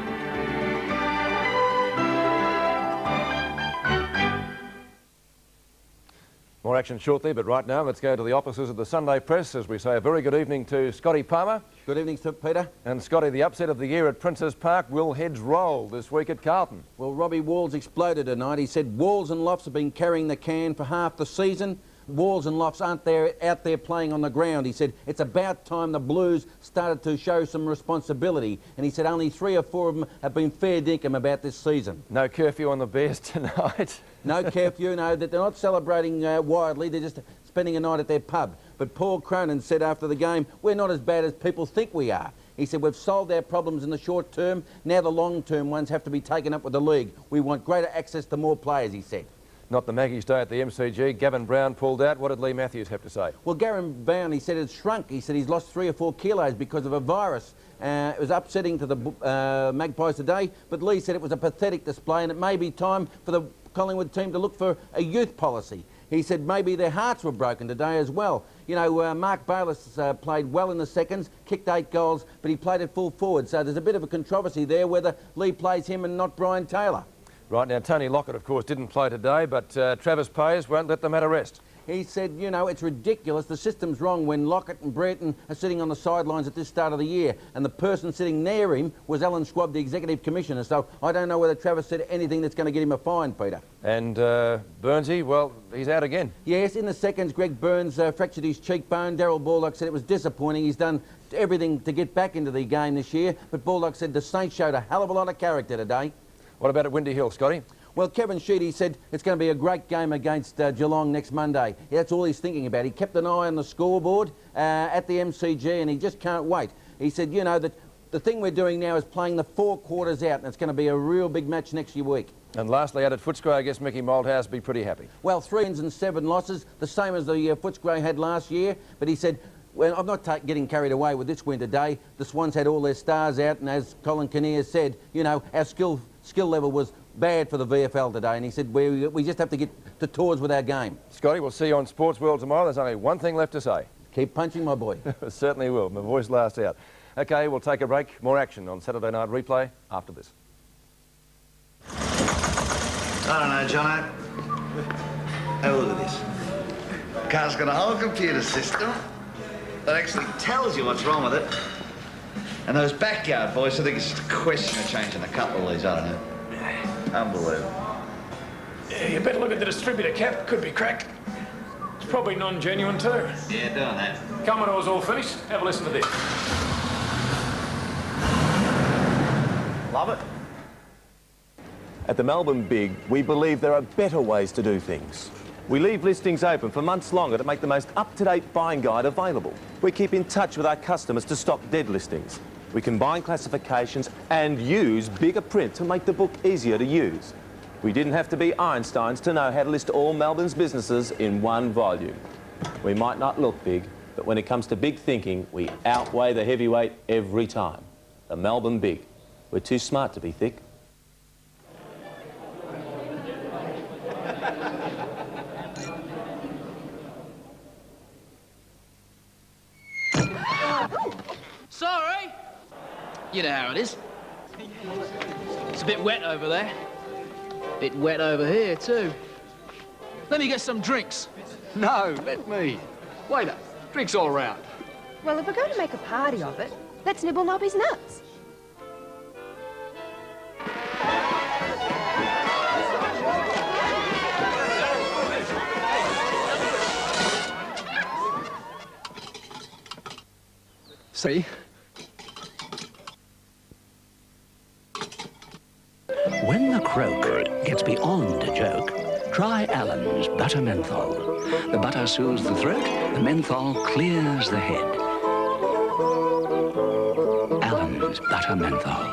More action shortly, but right now let's go to the offices of the Sunday Press as we say a very good evening to Scotty Palmer. Good evening, Peter. And Scotty, the upset of the year at Princes Park, will heads roll this week at Carlton? Well, Robbie Walls exploded tonight. He said Walls and Lofts have been carrying the can for half the season. Walls and Lofts aren't out there playing on the ground. He said it's about time the Blues started to show some responsibility. And he said only 3 or 4 of them have been fair dinkum about this season. No curfew on the Bears tonight? No curfew, no, that they're not celebrating widely. They're just spending a night at their pub. But Paul Cronin said after the game, we're not as bad as people think we are. He said, we've solved our problems in the short term. Now the long-term ones have to be taken up with the league. We want greater access to more players, he said. Not the Maggie's day at the MCG. Gavin Brown pulled out. What did Lee Matthews have to say? Well, Gavin Brown, he said it's shrunk. He said he's lost 3 or 4 kilos because of a virus. It was upsetting to the Magpies today, but Lee said it was a pathetic display and it may be time for the Collingwood team to look for a youth policy. He said maybe their hearts were broken today as well. You know, Mark Bayliss played well in the seconds, kicked 8 goals, but he played at full forward. So there's a bit of a controversy there whether Lee plays him and not Brian Taylor. Right, now Tony Lockett, of course, didn't play today, but Travis Payes won't let the matter rest. He said, you know, it's ridiculous. The system's wrong when Lockett and Brereton are sitting on the sidelines at this start of the year. And the person sitting near him was Alan Schwab, the Executive Commissioner. So I don't know whether Travis said anything that's going to get him a fine, Peter. And Burnsy, well, he's out again. Yes, in the seconds, Greg Burns fractured his cheekbone. Darryl Baldock said it was disappointing. He's done everything to get back into the game this year. But Baldock said the Saints showed a hell of a lot of character today. What about at Windy Hill, Scotty? Well, Kevin Sheedy said it's going to be a great game against Geelong next Monday. Yeah, that's all he's thinking about. He kept an eye on the scoreboard at the MCG and he just can't wait. He said, you know, that the thing we're doing now is playing the 4 quarters out and it's going to be a real big match next week. And lastly, out at Footscray, I guess Mickey Malthouse will be pretty happy. Well, 3 wins and 7 losses, the same as the Footscray had last year. But he said, well, I'm not getting carried away with this win today. The Swans had all their stars out and as Colin Kinnear said, you know, our skill level was bad for the VFL today, and he said we just have to get to tours with our game. Scotty, we'll see you on Sports World tomorrow. There's only one thing left to say. Keep punching, my boy. Certainly will. My voice lasts out. OK, we'll take a break. More action on Saturday Night Replay after this. I don't know, Jono. Have a look at this. The car's got a whole computer system that actually tells you what's wrong with it. And those backyard boys, I think it's just a question of changing a couple of these, I don't know. Unbelievable. Yeah, you better look at the distributor cap. Could be cracked. It's probably non-genuine too. Yeah, doing that. Commodore's all finished. Have a listen to this. Love it. At the Melbourne Big, we believe there are better ways to do things. We leave listings open for months longer to make the most up-to-date buying guide available. We keep in touch with our customers to stop dead listings. We combine classifications and use bigger print to make the book easier to use. We didn't have to be Einsteins to know how to list all Melbourne's businesses in one volume. We might not look big, but when it comes to big thinking, we outweigh the heavyweight every time. The Melbourne Big. We're too smart to be thick. Sorry. You know how it is. It's a bit wet over there. Bit wet over here, too. Let me get some drinks. No, let me. Waiter, drinks all round. Well, if we're going to make a party of it, let's nibble Nobby's nuts. See? When the croak gets beyond a joke, try Allen's Butter Menthol. The butter soothes the throat, the menthol clears the head. Allen's Butter Menthol.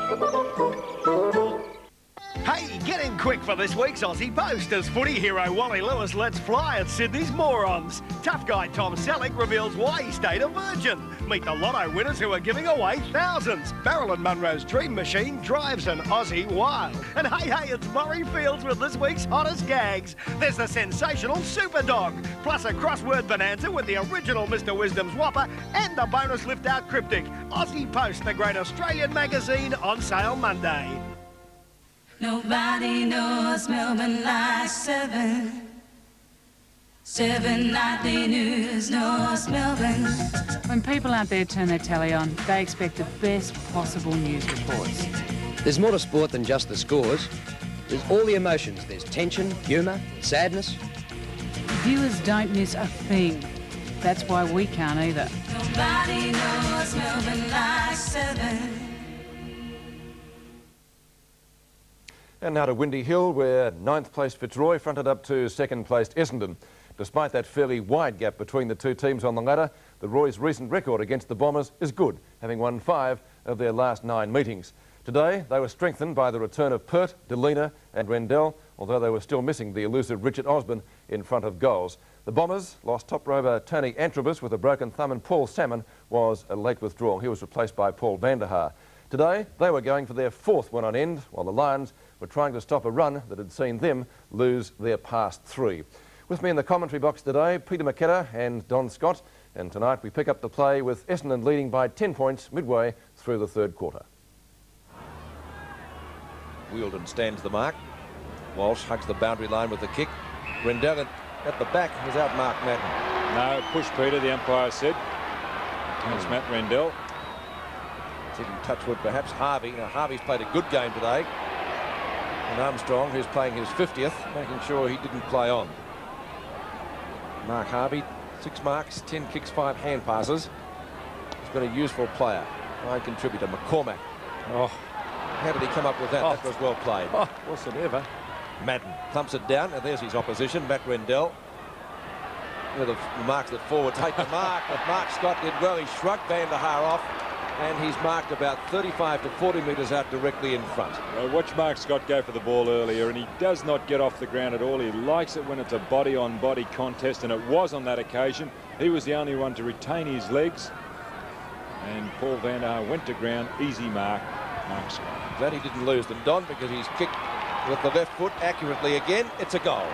Hey, get in quick for this week's Aussie Post as footy hero Wally Lewis lets fly at Sydney's Morons. Tough guy Tom Selleck reveals why he stayed a virgin. Meet the lotto winners who are giving away thousands. Marilyn Monroe's dream machine drives an Aussie wild. And hey, it's Murray Fields with this week's hottest gags. There's the sensational Super Dog, plus a crossword bonanza with the original Mr. Wisdom's Whopper and the bonus lift-out cryptic. Aussie Post, the great Australian magazine, on sale Monday. Nobody knows Melbourne like 7. 7 nightly news knows Melbourne. When people out there turn their telly on, they expect the best possible news reports. There's more to sport than just the scores. There's all the emotions. There's tension, humour, sadness. Viewers don't miss a thing. That's why we can't either. Nobody knows Melbourne like 7. And now to Windy Hill, where 9th place Fitzroy fronted up to 2nd placed Essendon. Despite that fairly wide gap between the two teams on the ladder, the Roy's recent record against the Bombers is good, having won 5 of their last 9 meetings. Today, they were strengthened by the return of Pert, Delina and Rendell, although they were still missing the elusive Richard Osborne in front of goals. The Bombers lost top rover Tony Antrobus with a broken thumb, and Paul Salmon was a late withdrawal. He was replaced by Paul van der Haar. Today, they were going for their 4th win on end, while the Lions were trying to stop a run that had seen them lose their past 3. With me in the commentary box today, Peter McKenna and Don Scott. And tonight we pick up the play with Essendon leading by 10 points midway through the 3rd quarter. Wielden stands the mark. Walsh hugs the boundary line with the kick. Rendell at the back has outmarked Madden. No, push Peter, the umpire said. That's Matt Rendell. Taking Touchwood, perhaps Harvey. Now, Harvey's played a good game today. And Armstrong, who's playing his 50th, making sure he didn't play on. Mark Harvey, 6 marks, 10 kicks, 5 hand passes. He's been a useful player. Fine contributor. McCormack. Oh, how did he come up with that? That was well played. Oh, wasn't ever. Madden thumps it down, and there's his opposition, Matt Rendell. The marks that forward take the mark, but Mark Scott did well. He shrugged van der Haar off, and he's marked about 35 to 40 metres out directly in front. Well, watch Mark Scott go for the ball earlier, and he does not get off the ground at all. He likes it when it's a body-on-body contest, and it was on that occasion. He was the only one to retain his legs, and Paul van der Haar went to ground. Easy mark, Mark Scott. Glad he didn't lose them, Don, because he's kicked with the left foot accurately again. It's a goal.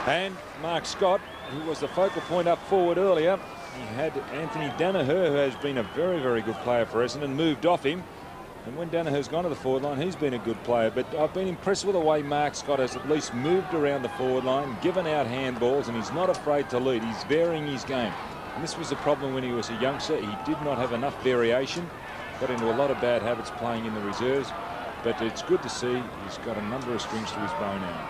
And Mark Scott, who was the focal point up forward earlier, he had Anthony Danaher, who has been a very, very good player for Essendon, moved off him. And when Danaher's gone to the forward line, he's been a good player. But I've been impressed with the way Mark Scott has at least moved around the forward line, given out handballs, and he's not afraid to lead. He's varying his game. And this was the problem when he was a youngster. He did not have enough variation. Got into a lot of bad habits playing in the reserves. But it's good to see he's got a number of strings to his bow now.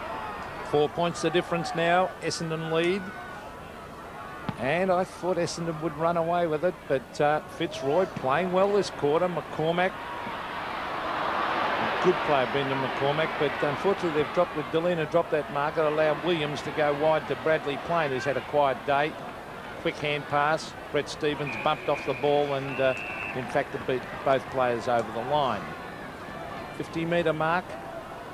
4 points the difference now. Essendon lead. And I thought Essendon would run away with it, but Fitzroy playing well this quarter. McCormack, good player, Brendan McCormack, but unfortunately they've dropped with Delina, dropped that marker, allowed Williams to go wide to Bradley Plain, who's had a quiet day. Quick hand pass. Brett Stevens bumped off the ball and in fact it beat both players over the line. 50-metre mark,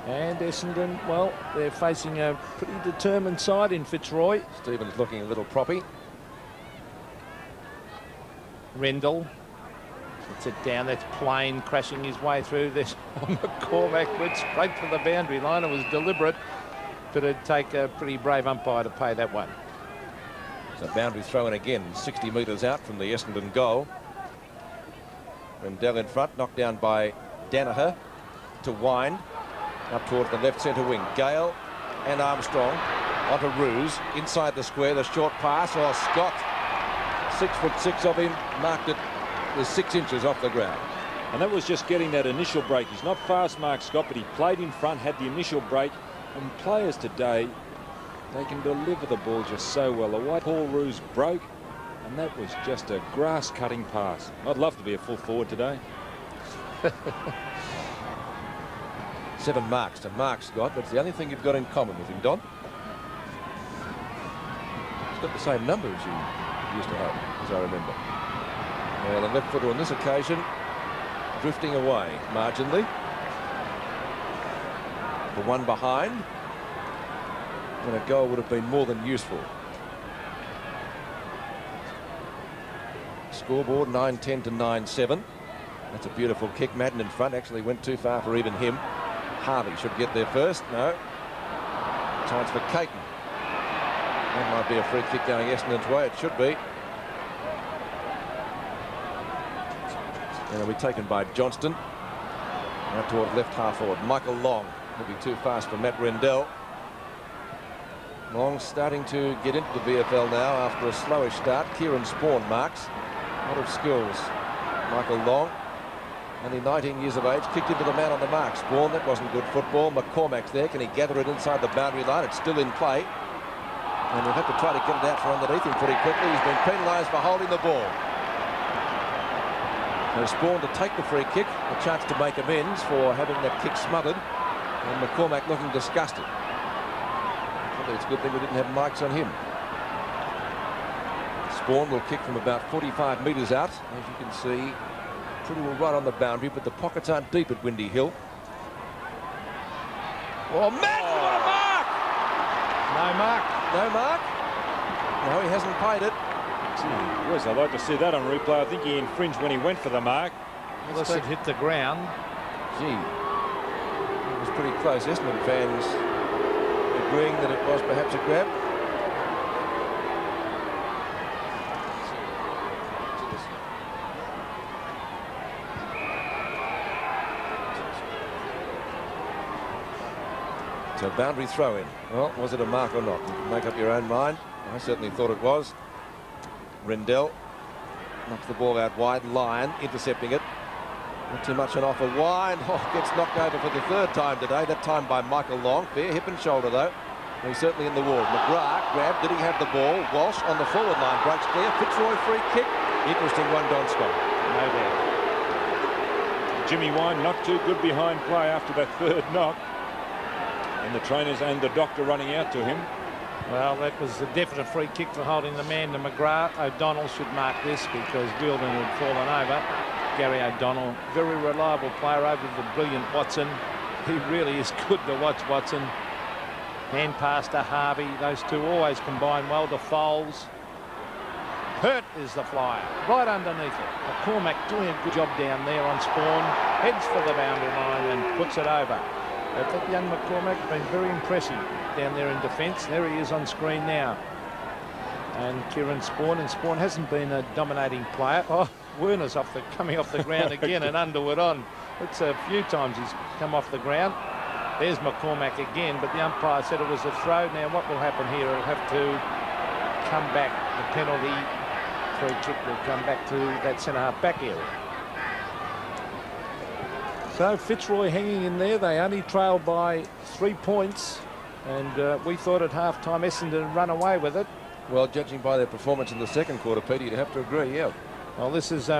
and Essendon, well, they're facing a pretty determined side in Fitzroy. Stevens looking a little proppy. Rendell puts it down. That's Plain crashing his way through this. McCormack went straight for the boundary line. It was deliberate, but it'd take a pretty brave umpire to pay that one. So boundary throw in again, 60 metres out from the Essendon goal. Rendell in front, knocked down by Danaher to Wind up towards the left centre wing. Gale and Armstrong onto Roos inside the square. The short pass. Oh, Scott, 6'6" of him, marked it with 6 inches off the ground. And that was just getting that initial break. He's not fast, Mark Scott, but he played in front, had the initial break. And players today, they can deliver the ball just so well. The way Paul Roos broke, and that was just a grass-cutting pass. I'd love to be a full forward today. 7 marks to Mark Scott, but it's the only thing you've got in common with him, Don. He's got the same number as you used to have, as I remember. Now the left footer on this occasion drifting away marginally. The one behind, and a goal would have been more than useful. Scoreboard 9-10 to 9-7. That's a beautiful kick. Madden in front, actually went too far for even him. Harvey should get there first. No. Chance for Caton. That might be a free kick going Essendon's way. It should be. And it'll be taken by Johnston. Out toward left half forward. Michael Long will be too fast for Matt Rendell. Long starting to get into the VFL now after a slowish start. Kieran Spawn marks. A lot of skills. Michael Long, only 19 years of age, kicked into the man on the mark. Spawn, that wasn't good football. McCormack's there. Can he gather it inside the boundary line? It's still in play. And he'll have to try to get it out from underneath him pretty quickly. He's been penalised for holding the ball. So Spawn to take the free kick, a chance to make amends for having that kick smothered. And McCormack looking disgusted. It's a good thing we didn't have mics on him. Spawn will kick from about 45 metres out. As you can see, pretty well right on the boundary, but the pockets aren't deep at Windy Hill. Oh, Matt, what a mark! No mark. No mark? No, he hasn't paid it. Gee whiz, I'd like to see that on replay. I think he infringed when he went for the mark. Unless it hit the ground. Gee, it was pretty close. Essendon fans agreeing that it was perhaps a grab. So boundary throw in. Well, was it a mark or not? You can make up your own mind. I certainly thought it was. Rendell knocks the ball out wide. Lyon intercepting it. Not too much an offer wide. Oh, gets knocked over for the third time today. That time by Michael Long. Fair hip and shoulder though. He's certainly in the ward. McGrath grabbed. Did he have the ball? Walsh on the forward line. Breaks clear. Fitzroy free kick. Interesting one, Don Scott. No doubt. Jimmy Wine not too good behind play after that third knock. And the trainers and the doctor running out to him. Well, that was a definite free kick for holding the man to McGrath. O'Donnell should mark this because Wheeldon had fallen over. Gary O'Donnell, very reliable player over the brilliant Watson. He really is good to watch, Watson. Hand pass to Harvey. Those two always combine well to Foles. Hurt is the flyer, right underneath it. McCormack doing a good job down there on Spawn. Heads for the boundary line and puts it over. But that young McCormack has been very impressive down there in defence. There he is on screen now. And Kieran Spawn, and Spawn hasn't been a dominating player. Oh, Werner's coming off the ground again and Underwood on. It's a few times he's come off the ground. There's McCormack again, but the umpire said it was a throw. Now what will happen here? It'll have to come back. The penalty free kick will come back to that centre-half back area. So Fitzroy hanging in there. They only trailed by 3 points, and we thought at half-time Essendon had run away with it. Well, judging by their performance in the second quarter, Peter, you'd have to agree, yeah. Well, this is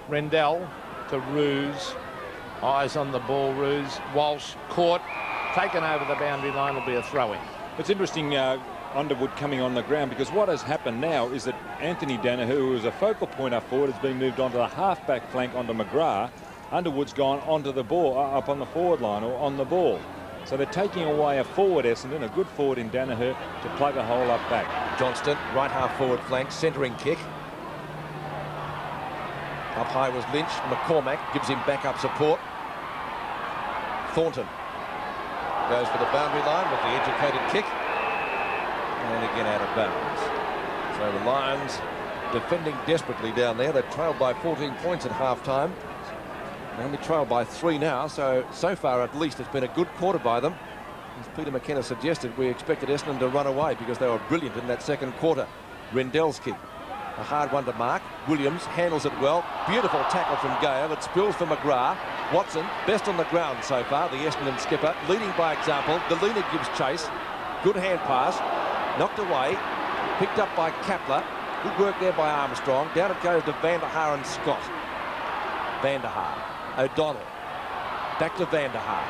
Rendell to Roos. Eyes on the ball, Roos. Walsh caught, taken over the boundary line. Will be a throw-in. It's interesting, Underwood coming on the ground, because what has happened now is that Anthony Danaher, who was a focal point up forward, has been moved onto the half-back flank onto McGrath. Underwood's gone onto the ball, up on the forward line or on the ball. So they're taking away a forward Essendon, a good forward in Danaher, to plug a hole up back. Johnston, right half forward flank, centering kick. Up high was Lynch. McCormack gives him backup support. Thornton goes for the boundary line with the educated kick. And again out of bounds. So the Lions defending desperately down there. They trailed by 14 points at half-time. They only trail by 3 now, so far at least it's been a good quarter by them. As Peter McKenna suggested, we expected Essendon to run away because they were brilliant in that second quarter. Rendell's kick, a hard one to mark. Williams handles it well. Beautiful tackle from Gale. It spills for McGrath. Watson, best on the ground so far, the Essendon skipper, leading by example. Delina gives chase. Good hand pass. Knocked away. Picked up by Kapler. Good work there by Armstrong. Down it goes to Van der Haar and Scott. Van der Haar. O'Donnell. Back to Van der Haar.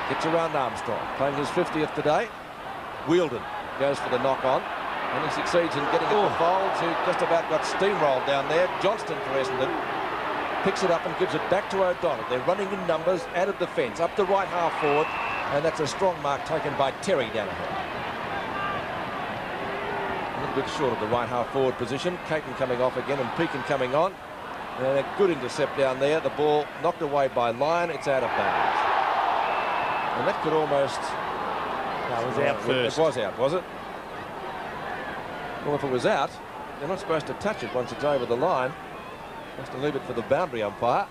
Gets around Armstrong. Playing his 50th today. Wheeldon goes for the knock-on. And he succeeds in getting it to Foles, who just about got steamrolled down there. Johnston for Essendon. Picks it up and gives it back to O'Donnell. They're running in numbers out of defence. Up to right half forward. And that's a strong mark taken by Terry Danaher. A little bit short of the right half forward position. Caton coming off again and Pekin coming on. And a good intercept down there. The ball knocked away by Lyon. It's out of bounds. And that could almost... That was out first. It was out, was it? Well, if it was out, they're not supposed to touch it once it's over the line. Supposed to leave it for the boundary umpire.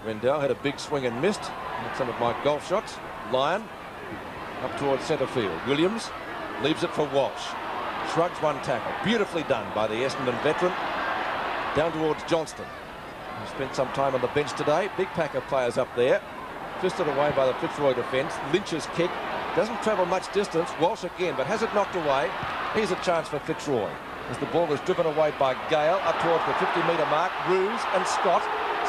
Rendell had a big swing and missed. That's some of my golf shots. Lyon up towards centre field. Williams leaves it for Walsh. Shrugs one tackle. Beautifully done by the Essendon veteran. Down towards Johnston. He spent some time on the bench today. Big pack of players up there. Fisted away by the Fitzroy defence. Lynch's kick. Doesn't travel much distance. Walsh again, but has it knocked away. Here's a chance for Fitzroy. As the ball is driven away by Gale up towards the 50-metre mark. Roos and Scott.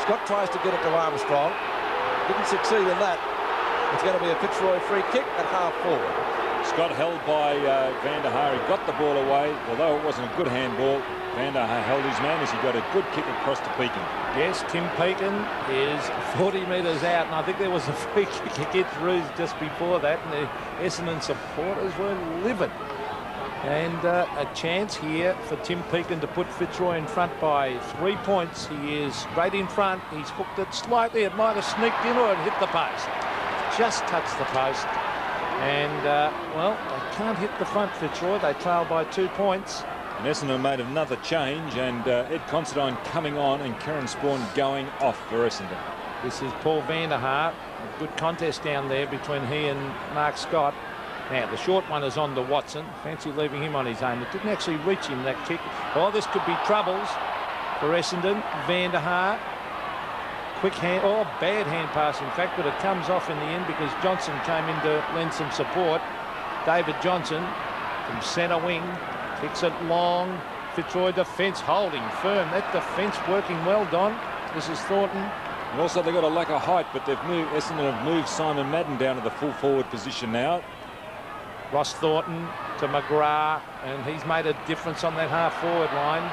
Scott tries to get it to Armstrong. Didn't succeed in that. It's going to be a Fitzroy free kick at half forward. Scott held by Van der Haar. He got the ball away, although it wasn't a good handball. Van der Haar held his man as he got a good kick across to Pekin. Yes, Tim Pekin is 40 metres out, and I think there was a free kick against Roos just before that, and the Essendon supporters were livid. And a chance here for Tim Pekin to put Fitzroy in front by 3 points. He is straight in front. He's hooked it slightly. It might have sneaked in or it hit the post. Just touched the post. And, well, they can't hit the front, Fitzroy. They trail by 2 points. And Essendon made another change, and Ed Considine coming on and Karen Spawn going off for Essendon. This is Paul Van der Haar. A good contest down there between he and Mark Scott. Now, the short one is on to Watson. Fancy leaving him on his own. It didn't actually reach him, that kick. Oh, this could be troubles for Essendon. Van der Haar. Quick hand, oh, bad hand pass, in fact, but it comes off in the end because Johnson came in to lend some support. David Johnson from centre wing. Kicks it long. Fitzroy defence holding firm. That defence working well, Don. This is Thornton. And also they've got a lack of height, but they've moved, Essendon have moved Simon Madden down to the full forward position now. Ross Thornton to McGrath, and he's made a difference on that half forward line.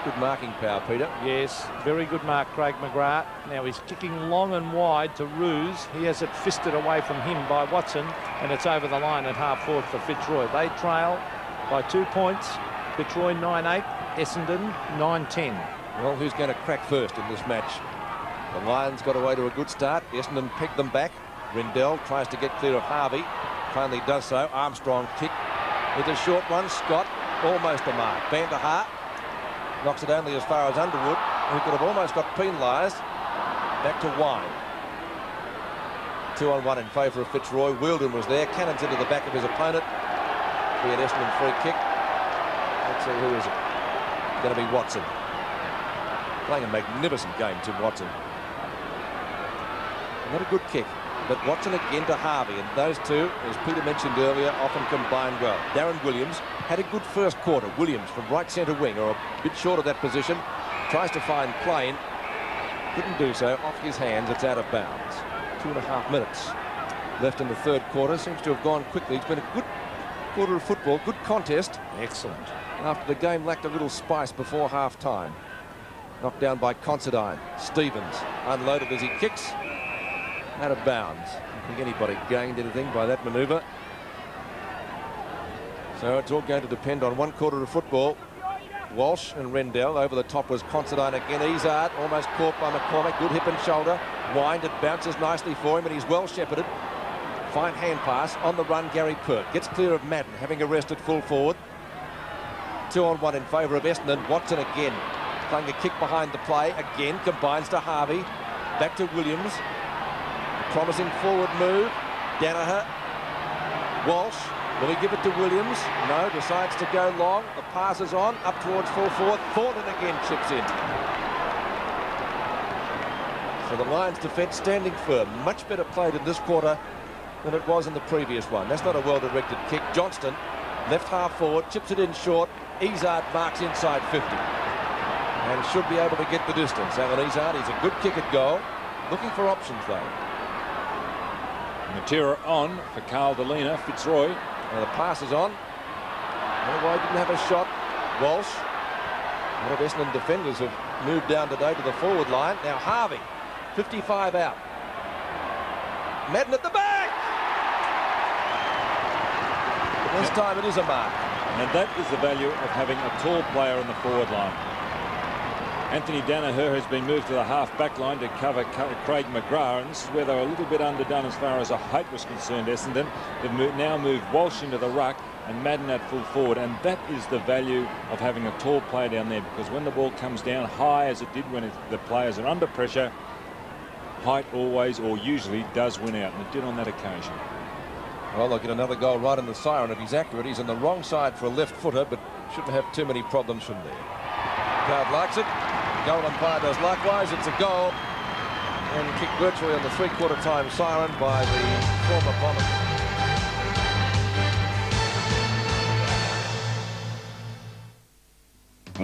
Good marking power, Peter. Yes, very good mark, Craig McGrath. Now he's kicking long and wide to Roos. He has it fisted away from him by Watson, and it's over the line at half forward for Fitzroy. They trail by 2 points. Fitzroy 9-8, Essendon 9-10. Well, who's going to crack first in this match? The Lions got away to a good start. Essendon picked them back. Rendell tries to get clear of Harvey. Finally does so. Armstrong kick with a short one. Scott almost a mark. Van der Haar knocks it only as far as Underwood, who could have almost got penalised. Back to Wine. 2-on-1 in favour of Fitzroy. Wheeldon was there. Cannons into the back of his opponent. Be an Essendon free kick. Let's see, who is it? Going to be Watson. Playing a magnificent game, Tim Watson. Not a good kick. But Watson again to Harvey, and those two, as Peter mentioned earlier, often combine well. Darren Williams had a good first quarter. Williams from right centre wing, or a bit short of that position, tries to find Plain. Couldn't do so. Off his hands, it's out of bounds. 2.5 minutes left in the third quarter. Seems to have gone quickly. It's been a good quarter of football, good contest. Excellent. After the game lacked a little spice before half-time. Knocked down by Considine. Stevens unloaded as he kicks. Out of bounds. I don't think anybody gained anything by that manoeuvre. So it's all going to depend on one quarter of football. Walsh and Rendell. Over the top was Considine again. Izard almost caught by McCormick. Good hip and shoulder. Wind, it bounces nicely for him, and he's well shepherded. Fine hand pass. On the run, Gary Perk gets clear of Madden, having arrested full forward. 2-on-1 in favour of Essendon. Watson again playing a kick behind the play. Again combines to Harvey. Back to Williams. Promising forward move. Danaher. Walsh. Will he give it to Williams? No, decides to go long. The pass is on, up towards full forward. Thornton again chips in. So the Lions defence standing firm. Much better played in this quarter than it was in the previous one. That's not a well-directed kick. Johnston, left half forward, chips it in short. Izard marks inside 50. And should be able to get the distance. Alan Izard, he's a good kick at goal. Looking for options, though. Matera on for Carl Delina. Fitzroy. Now the pass is on. Otherwise didn't have a shot. Walsh. A lot of Essendon defenders have moved down today to the forward line. Now Harvey. 55 out. Madden at the back. But this time it is a mark. And that is the value of having a tall player in the forward line. Anthony Danaher has been moved to the half-back line to cover Craig McGrath, and this is where they were a little bit underdone as far as a height was concerned, Essendon. They've now moved Walsh into the ruck and Madden at full forward, and that is the value of having a tall player down there, because when the ball comes down high, as it did when the players are under pressure, height always or usually does win out, and it did on that occasion. Well, they'll get another goal right in the siren if he's accurate. He's on the wrong side for a left footer, but shouldn't have too many problems from there. Crowd likes it. Goal umpire does likewise. It's a goal, and kicked virtually on the three-quarter time siren by the former Bombers.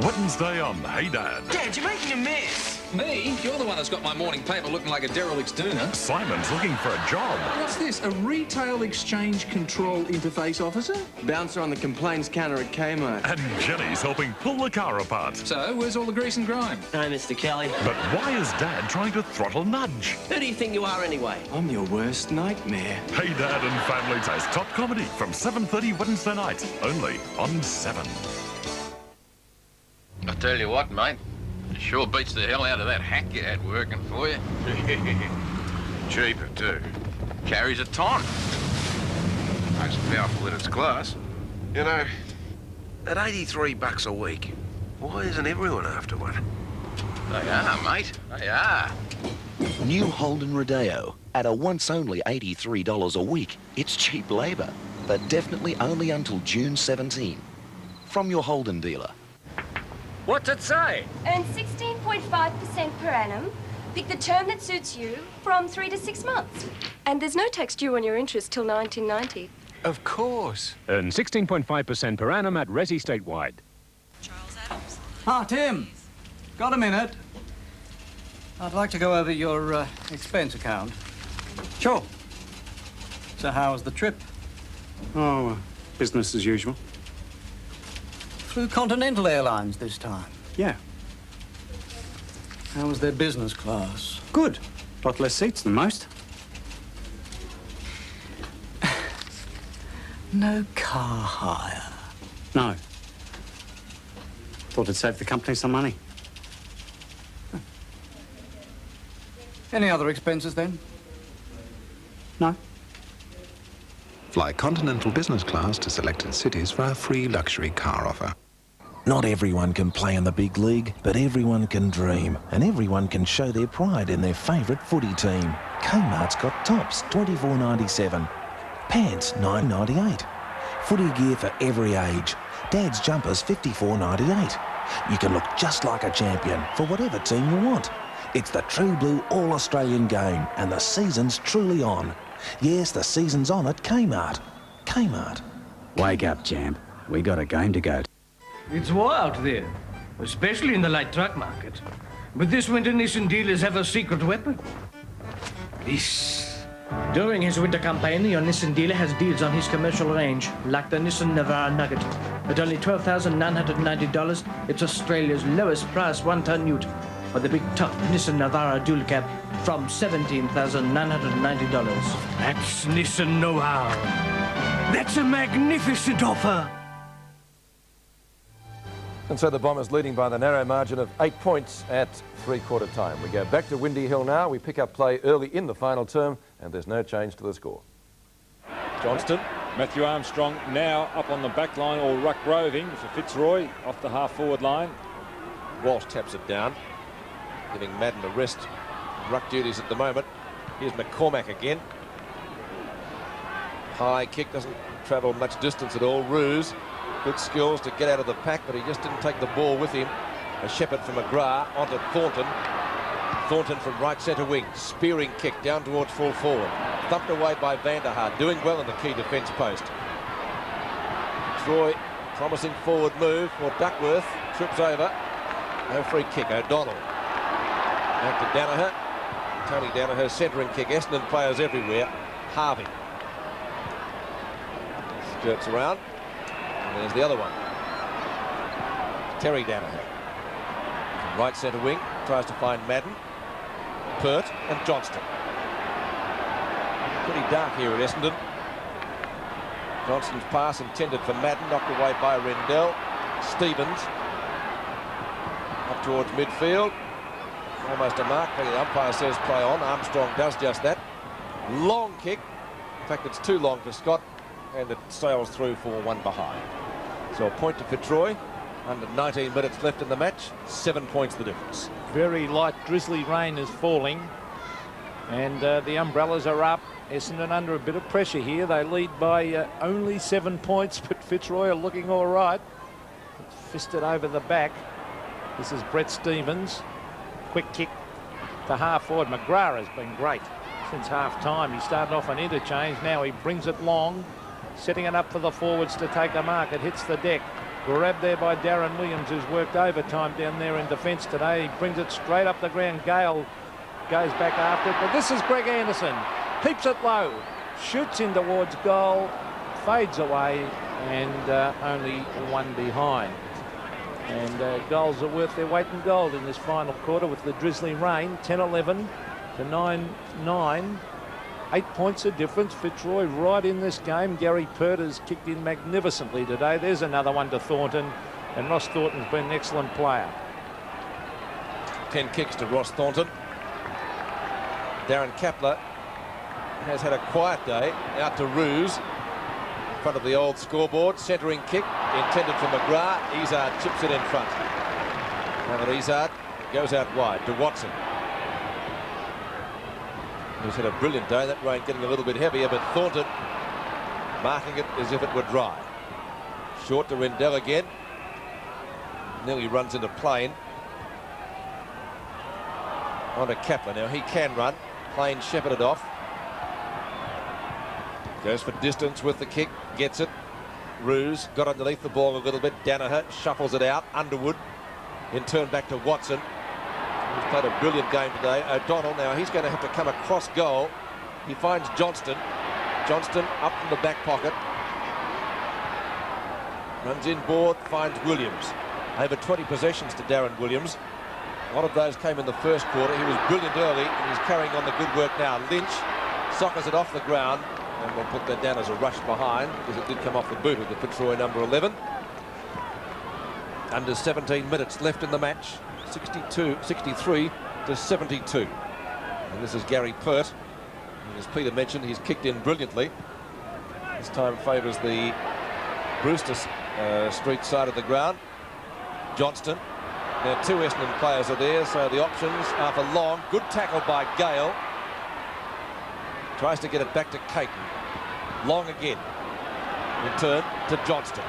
Wednesday on Hey Dad. Dad, you're making a mess. Me? You're the one that's got my morning paper looking like a derelict dooner. Simon's looking for a job. What's this, a retail exchange control interface officer? Bouncer on the complaints counter at Kmart. And Jenny's helping pull the car apart. So, where's all the grease and grime? No, Mr. Kelly. But why is Dad trying to throttle Nudge? Who do you think you are anyway? I'm your worst nightmare. Hey Dad and Family Taste top comedy from 7:30 Wednesday night, only on 7. I tell you what, mate. It sure beats the hell out of that hack you had working for you. Cheaper, too. Carries a ton. Most powerful in its class. You know, at $83 a week, why isn't everyone after one? They are, mate. They are. New Holden Rodeo. At a once-only $83 a week, it's cheap labour, but definitely only until June 17. From your Holden dealer. What's it say? Earn 16.5% per annum. Pick the term that suits you from 3 to 6 months. And there's no tax due on your interest till 1990. Of course. Earn 16.5% per annum at Resi statewide. Ah, Tim. Got a minute? I'd like to go over your expense account. Sure. So how was the trip? Oh, business as usual. Through Continental Airlines this time? Yeah. How was their business class? Good. Lot less seats than most. No car hire? No. Thought it'd save the company some money. Any other expenses then? No. Fly Continental Business Class to selected cities for our free luxury car offer. Not everyone can play in the big league, but everyone can dream, and everyone can show their pride in their favourite footy team. Kmart's got tops, $24.97. Pants, $9.98. Footy gear for every age. Dad's jumpers, $54.98. You can look just like a champion for whatever team you want. It's the True Blue All-Australian game, and the season's truly on. Yes, the season's on at Kmart. Kmart. Wake up, champ. We got a game to go to. It's war out there, especially in the light truck market. But this winter, Nissan dealers have a secret weapon. This. During his winter campaign, your Nissan dealer has deals on his commercial range, like the Nissan Navara Nugget. At only $12,990, it's Australia's lowest price one-ton ute. Or the big top Nissan Navara dual cab from $17,990. That's Nissan know-how. That's a magnificent offer. And so the Bombers leading by the narrow margin of 8 points at three-quarter time. We go back to Windy Hill now. We pick up play early in the final term, and there's no change to the score. Johnston, Matthew Armstrong now up on the back line, or ruck roving for Fitzroy off the half-forward line. Walsh taps it down, giving Madden a rest. Ruck duties at the moment. Here's McCormack again. High kick, doesn't travel much distance at all. Ruse, good skills to get out of the pack, but he just didn't take the ball with him. A shepherd from McGrath onto Thornton. Thornton from right centre wing. Spearing kick down towards full forward. Thumped away by Vanderhaar, doing well in the key defence post. Troy, promising forward move for Duckworth. Trips over. No free kick. O'Donnell. Back to Danaher. Tony Danaher centering kick. Essendon players everywhere. Harvey. Skirts around. And there's the other one. Terry Danaher. Right centre wing. Tries to find Madden. Pert and Johnston. Pretty dark here at Essendon. Johnston's pass intended for Madden. Knocked away by Rendell. Stevens. Up towards midfield. Almost a mark, but the umpire says play on. Armstrong does just that. Long kick. In fact, it's too long for Scott, and it sails through for one behind. So a point to Fitzroy. Under 19 minutes left in the match. 7 points the difference. Very light drizzly rain is falling, and the umbrellas are up. Essendon under a bit of pressure here. They lead by only 7 points, but Fitzroy are looking all right. Fisted over the back. This is Brett Stevens. Quick kick to half forward. McGrath has been great since half time. He started off an interchange. Now he brings it long, setting it up for the forwards to take a mark. It hits the deck. Grab there by Darren Williams, who's worked overtime down there in defence today. He brings it straight up the ground. Gale goes back after it, but this is Greg Anderson. Keeps it low, shoots in towards goal, fades away, and only one behind. And goals are worth their weight in gold in this final quarter with the drizzling rain. 10-11 to 9-9. 8 points of difference. Fitzroy right in this game. Gary Pert has kicked in magnificently today. There's another one to Thornton, and Ross Thornton's been an excellent player. 10 kicks to Ross Thornton. Darren Kapler has had a quiet day. Out to Ruse. In front of the old scoreboard. Centering kick intended for McGrath. Izzard chips it in front. Now that Izzard goes out wide to Watson. He's had a brilliant day. That rain getting a little bit heavier, but Thornton marking it as if it were dry. Short to Rendell again. Nearly runs into Plain. On to Kapler. Now he can run. Plain shepherded off. Goes for distance with the kick. Gets it. Ruse got underneath the ball a little bit. Danaher shuffles it out. Underwood in turn back to Watson. He's played a brilliant game today. O'Donnell, now he's going to have to come across goal. He finds Johnston. Johnston up from the back pocket. Runs inboard, finds Williams. Over 20 possessions to Darren Williams. A lot of those came in the first quarter. He was brilliant early, and he's carrying on the good work now. Lynch soccers it off the ground, and we'll put that down as a rush behind, because it did come off the boot of the Fitzroy number 11. Under 17 minutes left in the match. 63 to 72. And this is Gary Pert. And as Peter mentioned, he's kicked in brilliantly. This time favours the Brewster Street side of the ground. Johnston. Now 2 Essendon players are there, so the options are for Long. Good tackle by Gale. Tries to get it back to Caton. Long again. In turn to Johnston.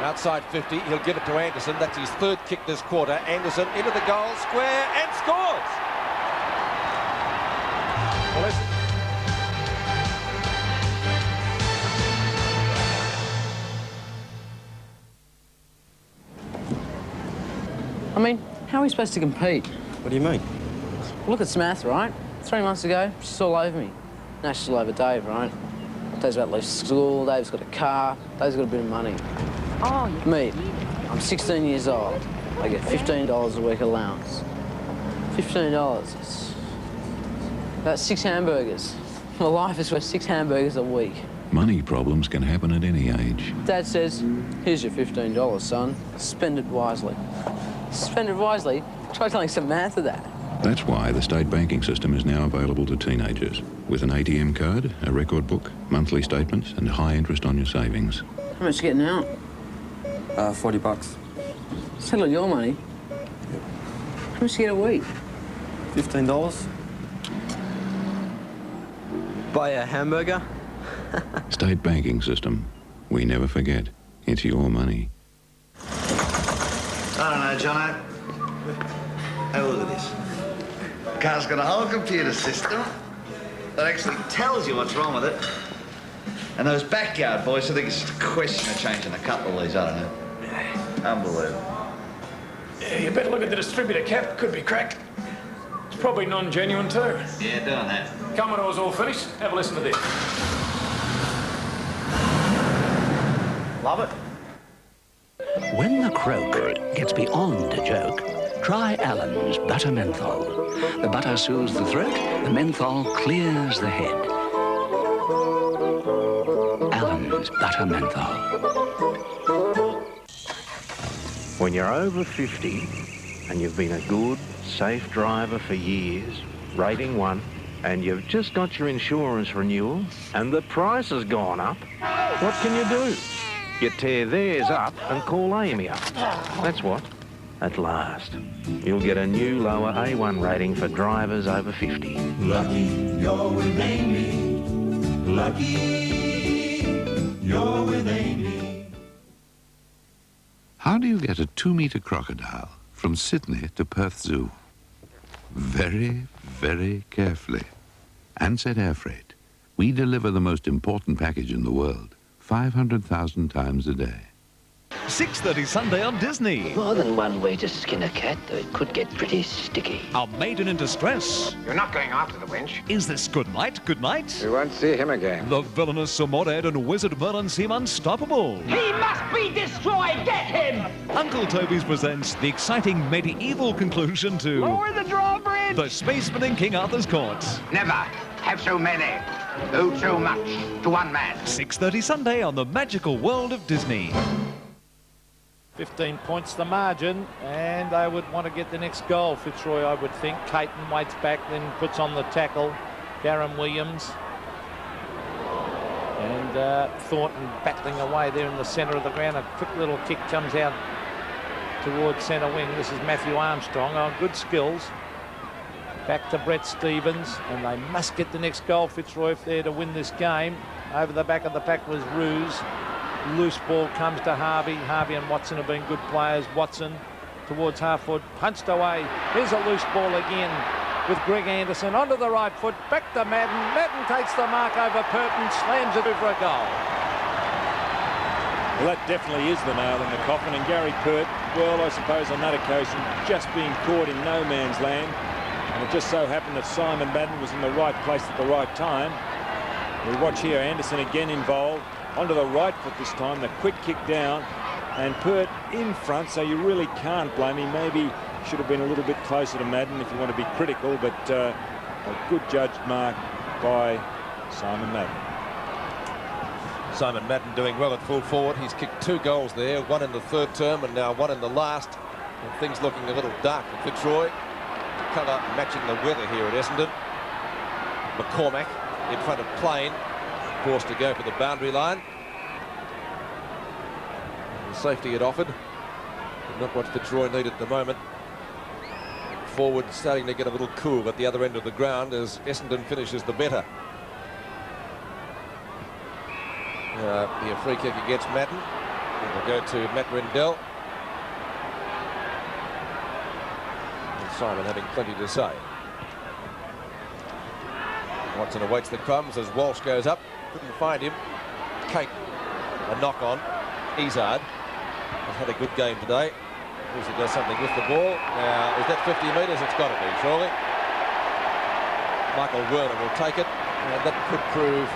Outside 50, he'll give it to Anderson. That's his 3rd kick this quarter. Anderson into the goal square and scores. Well, I mean, how are we supposed to compete? What do you mean? Look at Smath, right? 3 months ago, she's all over me. Now she's all over Dave, right? Dave's about to leave school, Dave's got a car, Dave's got a bit of money. Oh, yeah. Me, I'm 16 years old. I get $15 a week allowance. $15. That's 6 hamburgers. My life is worth 6 hamburgers a week. Money problems can happen at any age. Dad says, here's your $15, son. Spend it wisely. Spend it wisely? Try telling some math of that. That's why the state banking system is now available to teenagers. With an ATM card, a record book, monthly statements, and high interest on your savings. How much you getting out? $40. Settle your money. How much you get a week? $15. Buy a hamburger? State banking system. We never forget. It's your money. I don't know, Jono. Have a look at this. The car's got a whole computer system that actually tells you what's wrong with it. And those backyard boys, I think it's just a question of changing a couple of these, I don't know. Unbelievable. Yeah, you better look at the distributor cap. Could be cracked. It's probably non-genuine too. Yeah, doing that. Commodore's all finished. Have a listen to this. Love it. When the croak gets beyond a joke, try Allen's Butter Menthol. The butter soothes the throat, the menthol clears the head. Allen's Butter Menthol. When you're over 50 and you've been a good, safe driver for years, rating 1, and you've just got your insurance renewal and the price has gone up, what can you do? You tear theirs up and call Amy up. That's what. At last, you'll get a new lower A1 rating for drivers over 50. Lucky you're with Amy. Lucky you're with Amy. How do you get a 2-metre crocodile from Sydney to Perth Zoo? Very, very carefully. Ansett Air Freight. We deliver the most important package in the world, 500,000 times a day. 6:30 Sunday on Disney. More than one way to skin a cat, though it could get pretty sticky. A maiden in distress. You're not going after the wench. Is this good night? Good night? We won't see him again. The villainous Samorad and Wizard Merlin seem unstoppable. He must be destroyed! Get him! Uncle Toby's presents the exciting medieval conclusion to... Lower the drawbridge! The Spaceman in King Arthur's Court. Never have so many. Owe so much to one man. 6:30 Sunday on the magical world of Disney. 15 points the margin, and they would want to get the next goal. Fitzroy, I would think. Caton waits back, then puts on the tackle. Darren Williams. And Thornton battling away there in the centre of the ground. A quick little kick comes out towards centre wing. This is Matthew Armstrong. Oh, good skills. Back to Brett Stevens, and they must get the next goal, Fitzroy, if they're to win this game. Over the back of the pack was Ruse. Loose ball comes to Harvey. Harvey and Watson have been good players. Watson towards half foot, punched away. Here's a loose ball again with Greg Anderson onto the right foot. Back to Madden. Madden takes the mark over Purton, slams it over a goal. Well, that definitely is the nail in the coffin. And Gary Pert, well, I suppose on that occasion, just being caught in no man's land. And it just so happened that Simon Madden was in the right place at the right time. We watch here Anderson again involved. Onto the right foot this time, the quick kick down. And Pert in front, so you really can't blame him. Maybe should have been a little bit closer to Madden if you want to be critical, but a good judged mark by Simon Madden. Simon Madden doing well at full forward. He's kicked 2 goals there, 1 in the third term and now 1 in the last. And things looking a little dark for Fitzroy. Colour matching the weather here at Essendon. McCormack in front of Plain, forced to go for the boundary line. The safety it offered, but not what Fitzroy need at the moment. Forward starting to get a little cool at the other end of the ground as Essendon finishes the better. Be a free kick against Madden. It will go to Matt Rendell. And Simon having plenty to say. Watson awaits the crumbs as Walsh goes up. Couldn't find him. Kate, a knock on. Izard has had a good game today. Usually does something with the ball. Now, is that 50 metres? It's got to be, surely. Michael Werner will take it. And that could prove,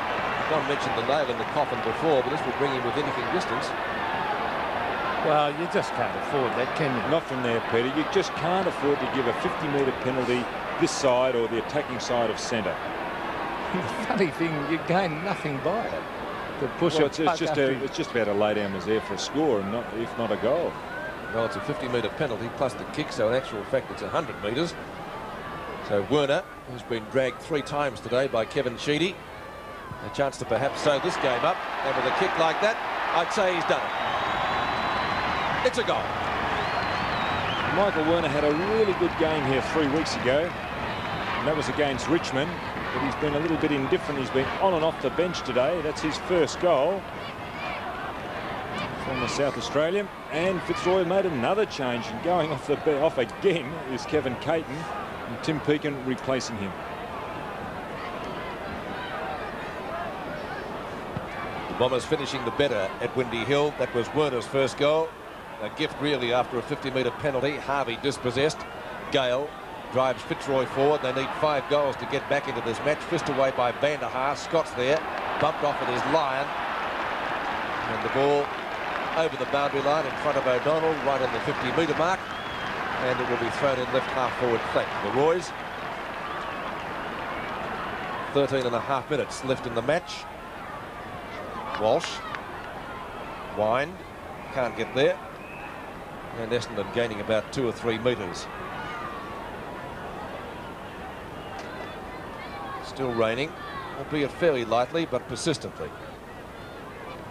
John mentioned the nail in the coffin before, but this would bring him within anything distance. Well, you just can't afford that, can you? Not from there, Peter. You just can't afford to give a 50-metre penalty this side or the attacking side of centre. The funny thing, you gain nothing by it. To push well, it's just about a lay down was there for a score, and if not a goal. Well, it's a 50-metre penalty plus the kick, so in actual fact it's 100 metres. So Werner, who's been dragged 3 times today by Kevin Sheedy, a chance to perhaps sew this game up, and with a kick like that, I'd say he's done it. It's a goal. Michael Werner had a really good game here 3 weeks ago, and that was against Richmond. But he's been a little bit indifferent. He's been on and off the bench today. That's his first goal from the South Australian. And Fitzroy made another change, and going off again is Kevin Caton, and Tim Pekin replacing him. The Bombers finishing the better at Windy Hill. That was Werner's first goal. A gift really after a 50-metre penalty. Harvey dispossessed. Gale drives Fitzroy forward. They need 5 goals to get back into this match. Fist away by Van der Haar. Scott's there. Bumped off at his Lion. And the ball over the boundary line in front of O'Donnell, right on the 50-metre mark. And it will be thrown in left half forward flank. The Roys. 13.5 minutes left in the match. Walsh. Wind. Can't get there. And Essendon gaining about 2 or 3 metres. Still raining, albeit fairly lightly, but persistently.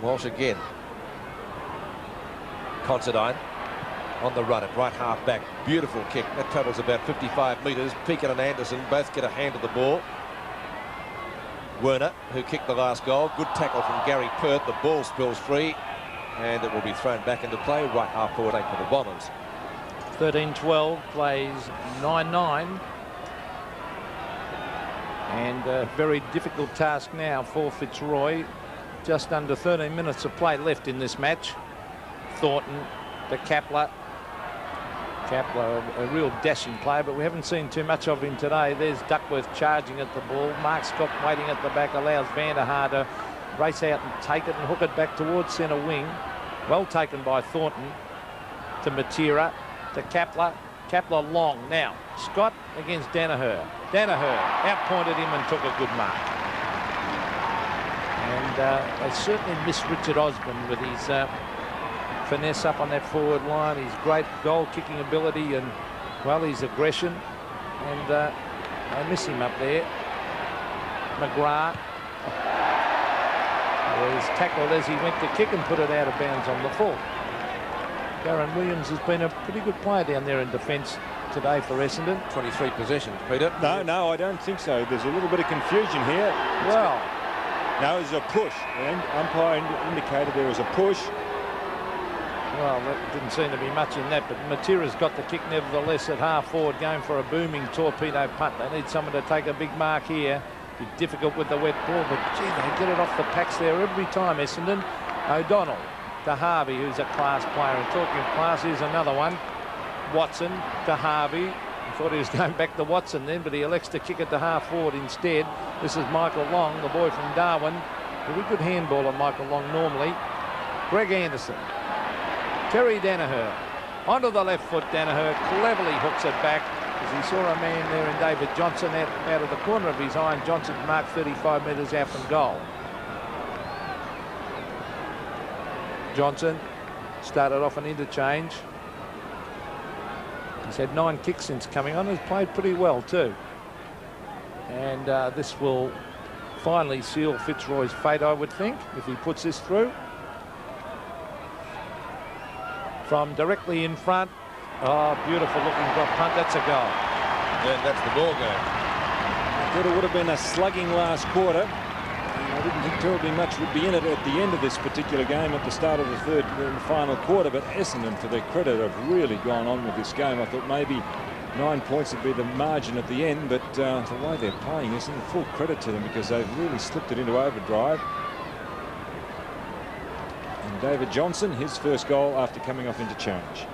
Walsh again. Considine on the run at right half back. Beautiful kick. That travels about 55 metres. Pekin and Anderson both get a hand of the ball. Werner, who kicked the last goal. Good tackle from Gary Pert. The ball spills free, and it will be thrown back into play. Right half forward 8 for the Bombers. 13-12 plays 9-9. And a very difficult task now for Fitzroy. Just under 13 minutes of play left in this match. Thornton to Kapler. Kapler, a real dashing player, but we haven't seen too much of him today. There's Duckworth charging at the ball. Mark Scott waiting at the back, allows Vanderhaar to race out and take it and hook it back towards centre wing. Well taken by Thornton to Matera, to Kapler. Kapler long. Now, Scott against Danaher. Danaher outpointed him and took a good mark. And they certainly miss Richard Osborne with his finesse up on that forward line, his great goal-kicking ability and, well, his aggression. And they miss him up there. McGrath was tackled as he went to kick and put it out of bounds on the full. Darren Williams has been a pretty good player down there in defence today for Essendon. 23 possessions, Peter. No, I don't think so. There's a little bit of confusion here. Well, no, there's a push. And umpire indicated there was a push. Well, there didn't seem to be much in that, but Matera's got the kick nevertheless at half forward, going for a booming torpedo punt. They need someone to take a big mark here. Be difficult with the wet ball, but gee, they get it off the packs there every time, Essendon. O'Donnell to Harvey, who's a class player. And talking of class, here's another one. Watson to Harvey. I thought he was going back to Watson then, but he elects to kick it to half forward instead. This is Michael Long, the boy from Darwin. Very good handball on Michael Long normally. Greg Anderson. Terry Danaher. Onto the left foot, Danaher cleverly hooks it back as he saw a man there in David Johnson out of the corner of his eye, and Johnson's marked 35 metres out from goal. Johnson started off an interchange. He's had 9 kicks since coming on. He's played pretty well too. And this will finally seal Fitzroy's fate, I would think, if he puts this through. From directly in front. Oh, beautiful looking drop punt. That's a goal. And that's the ball game. I thought it would have been a slugging last quarter. I didn't think terribly much would be in it at the end of this particular game at the start of the third and final quarter, but Essendon, to their credit, have really gone on with this game. I thought maybe 9 points would be the margin at the end, but the way they're playing, Essendon, full credit to them because they've really slipped it into overdrive. And David Johnson, his first goal after coming off interchange.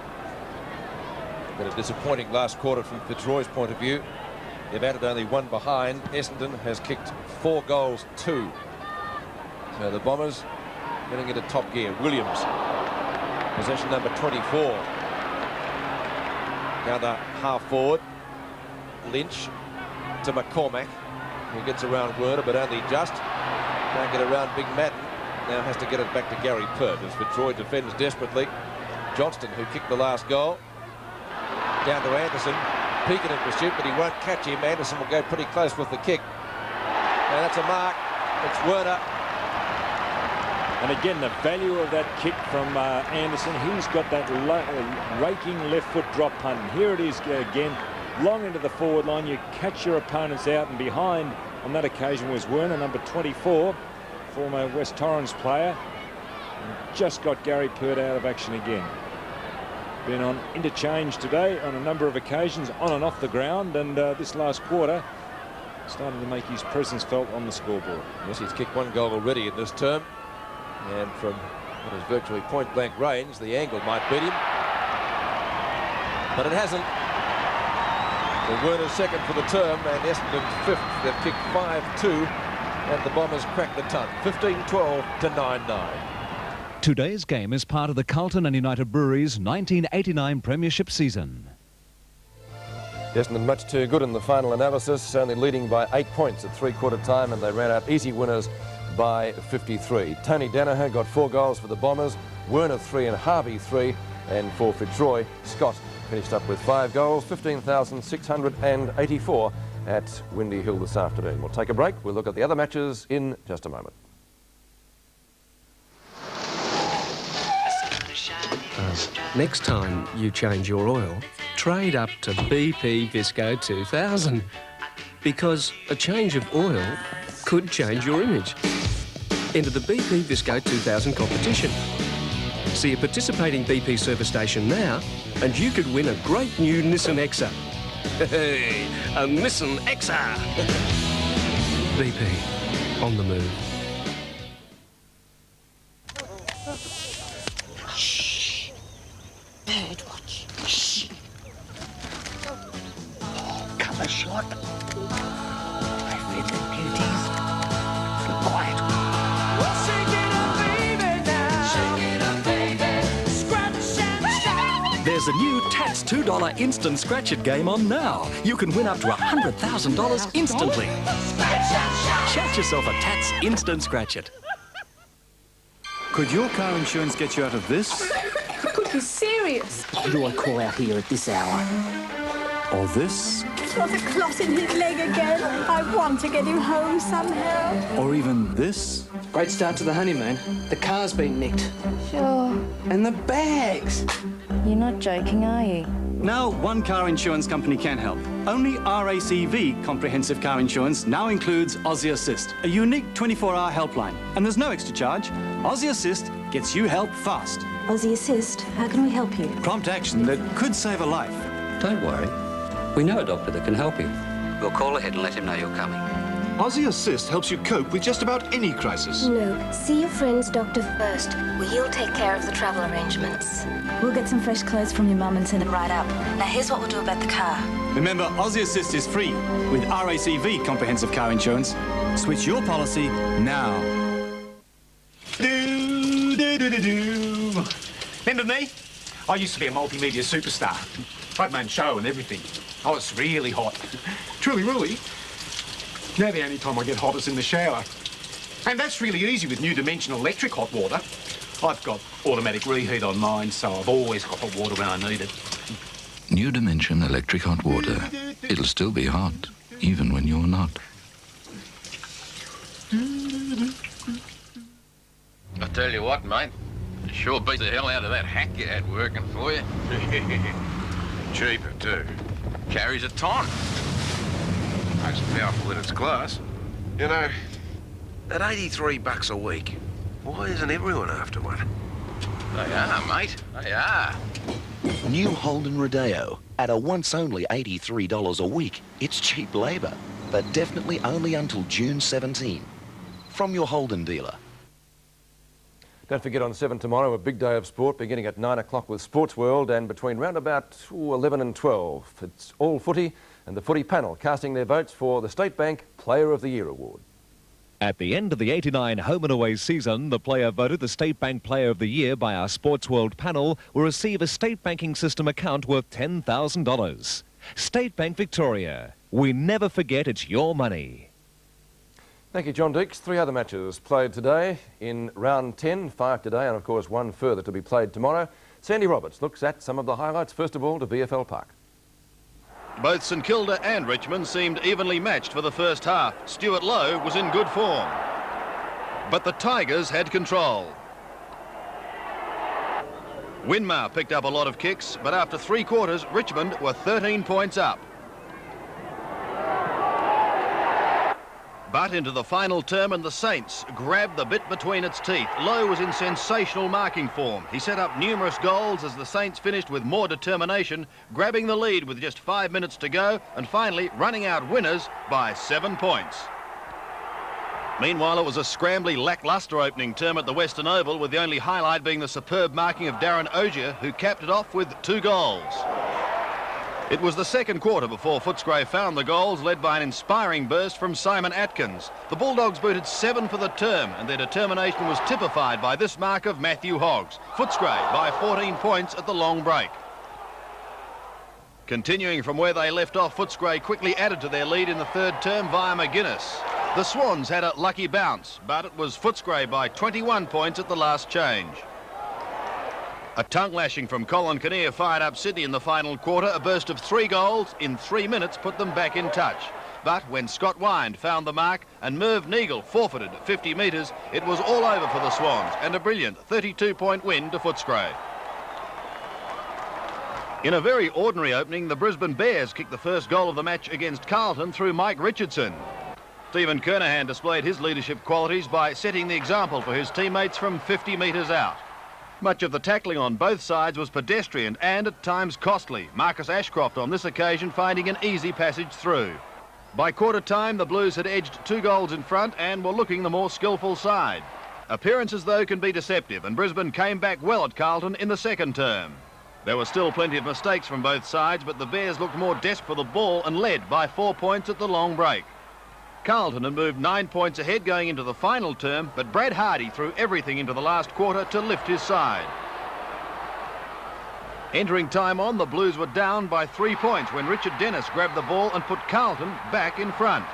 Been a disappointing last quarter from Fitzroy's point of view. They've added only 1 behind. Essendon has kicked 4 goals, 2. So the Bombers getting into top gear. Williams, possession number 24. Down to half forward. Lynch to McCormack, who gets around Werner, but only just. Can't get around Big Madden. Now has to get it back to Gary Pert as Fitzroy defends desperately. Johnston, who kicked the last goal. Down to Anderson. Peakin in pursuit, but he won't catch him. Anderson will go pretty close with the kick. Now that's a mark. It's Werner. And again, the value of that kick from Anderson. He's got that raking left foot drop punt. And here it is again, long into the forward line. You catch your opponents out, and behind on that occasion was Werner, number 24, former West Torrens player. And just got Gary Pert out of action again. Been on interchange today on a number of occasions, on and off the ground, and this last quarter starting to make his presence felt on the scoreboard. Yes, he's kicked 1 goal already in this term, and from what is virtually point-blank range, the angle might beat him, but it hasn't. So Werner's second for the term, and Essendon's 5th. They've kicked 5-2, and the Bombers cracked the ton, 15-12 to 9-9. Today's game is part of the Carlton and United Breweries 1989 Premiership season. Essendon much too good in the final analysis, only leading by 8 points at three-quarter time, and they ran out easy winners by 53. Tony Danaher got 4 goals for the Bombers, Werner 3 and Harvey 3, and for Fitzroy, Scott finished up with 5 goals, 15,684 at Windy Hill this afternoon. We'll take a break. We'll look at the other matches in just a moment. Next time you change your oil, trade up to BP Visco 2000, because a change of oil could change your image. Enter the BP Visco 2000 competition. See a participating BP service station now, and you could win a great new Nissan Exa. Hey, a Nissan Exa! BP, on the move. a shot. I fed the beauties. Keep quiet. Well, shake it up, baby, now. Shake it up, baby. Scratch and shout. There's a new Tats $2 instant scratch it game on now. You can win up to $100,000 instantly. Shout yourself a Tats instant scratch it. Could your car insurance get you out of this? Could be serious. Who do I call out here at this hour? Or this? He's got a clot in his leg again. I want to get him home somehow. Or even this? Great start to the honeymoon. The car's been nicked. Sure. And the bags. You're not joking, are you? Now, one car insurance company can help. Only RACV comprehensive car insurance now includes Aussie Assist, a unique 24-hour helpline. And there's no extra charge. Aussie Assist gets you help fast. Aussie Assist, how can we help you? Prompt action that could save a life. Don't worry. We know a doctor that can help you. We'll call ahead and let him know you're coming. Aussie Assist helps you cope with just about any crisis. No, see your friend's doctor first. We'll take care of the travel arrangements. We'll get some fresh clothes from your mum and send them right up. Now here's what we'll do about the car. Remember, Aussie Assist is free with RACV comprehensive car insurance. Switch your policy now. Remember me? I used to be a multimedia superstar. I had my own show and everything. I was really hot. Truly, really. Now the only time I get hot is in the shower. And that's really easy with New Dimension electric hot water. I've got automatic reheat on mine, so I've always got hot water when I need it. New Dimension electric hot water. It'll still be hot, even when you're not. I tell you what, mate. It sure beats the hell out of that hack you had working for you. Cheaper, too. Carries a ton. Most powerful in its class. You know, at $83 a week, why isn't everyone after one? They are, mate. They are. New Holden Rodeo. At a once only $83 a week, it's cheap labour, but definitely only until June 17. From your Holden dealer. Don't forget on 7 tomorrow, a big day of sport beginning at 9 o'clock with Sports World, and between round about 11 and 12. It's all footy, and the footy panel casting their votes for the State Bank Player of the Year award. At the end of the 89 home and away season, the player voted the State Bank Player of the Year by our Sports World panel will receive a state banking system account worth $10,000. State Bank Victoria. We never forget it's your money. Thank you, John Deeks. 3 other matches played today in round 10, 5 today, and of course 1 further to be played tomorrow. Sandy Roberts looks at some of the highlights, first of all, to BFL Park. Both St Kilda and Richmond seemed evenly matched for the first half. Stuart Lowe was in good form. But the Tigers had control. Winmar picked up a lot of kicks, but after 3 quarters, Richmond were 13 points up. But into the final term, and the Saints grabbed the bit between its teeth. Lowe was in sensational marking form. He set up numerous goals as the Saints finished with more determination, grabbing the lead with just 5 minutes to go, and finally running out winners by 7 points. Meanwhile, it was a scrambly, lacklustre opening term at the Western Oval, with the only highlight being the superb marking of Darren Ogier, who capped it off with 2 goals. It was the second quarter before Fitzroy found the goals, led by an inspiring burst from Simon Atkins. The Bulldogs booted 7 for the term, and their determination was typified by this mark of Matthew Hoggs. Fitzroy by 14 points at the long break. Continuing from where they left off, Fitzroy quickly added to their lead in the third term via McGuinness. The Swans had a lucky bounce, but it was Fitzroy by 21 points at the last change. A tongue lashing from Colin Kinnear fired up Sydney in the final quarter. A burst of 3 goals in 3 minutes put them back in touch. But when Scott Wynd found the mark and Merv Neagle forfeited 50 metres, it was all over for the Swans, and a brilliant 32-point win to Footscray. In a very ordinary opening, the Brisbane Bears kicked the first goal of the match against Carlton through Mike Richardson. Stephen Kernahan displayed his leadership qualities by setting the example for his teammates from 50 metres out. Much of the tackling on both sides was pedestrian and at times costly. Marcus Ashcroft on this occasion finding an easy passage through. By quarter time, the Blues had edged 2 goals in front and were looking the more skillful side. Appearances, though, can be deceptive, and Brisbane came back well at Carlton in the second term. There were still plenty of mistakes from both sides, but the Bears looked more desperate for the ball and led by 4 points at the long break. Carlton had moved 9 points ahead going into the final term, but Brad Hardy threw everything into the last quarter to lift his side. Entering time on, the Blues were down by 3 points when Richard Dennis grabbed the ball and put Carlton back in front.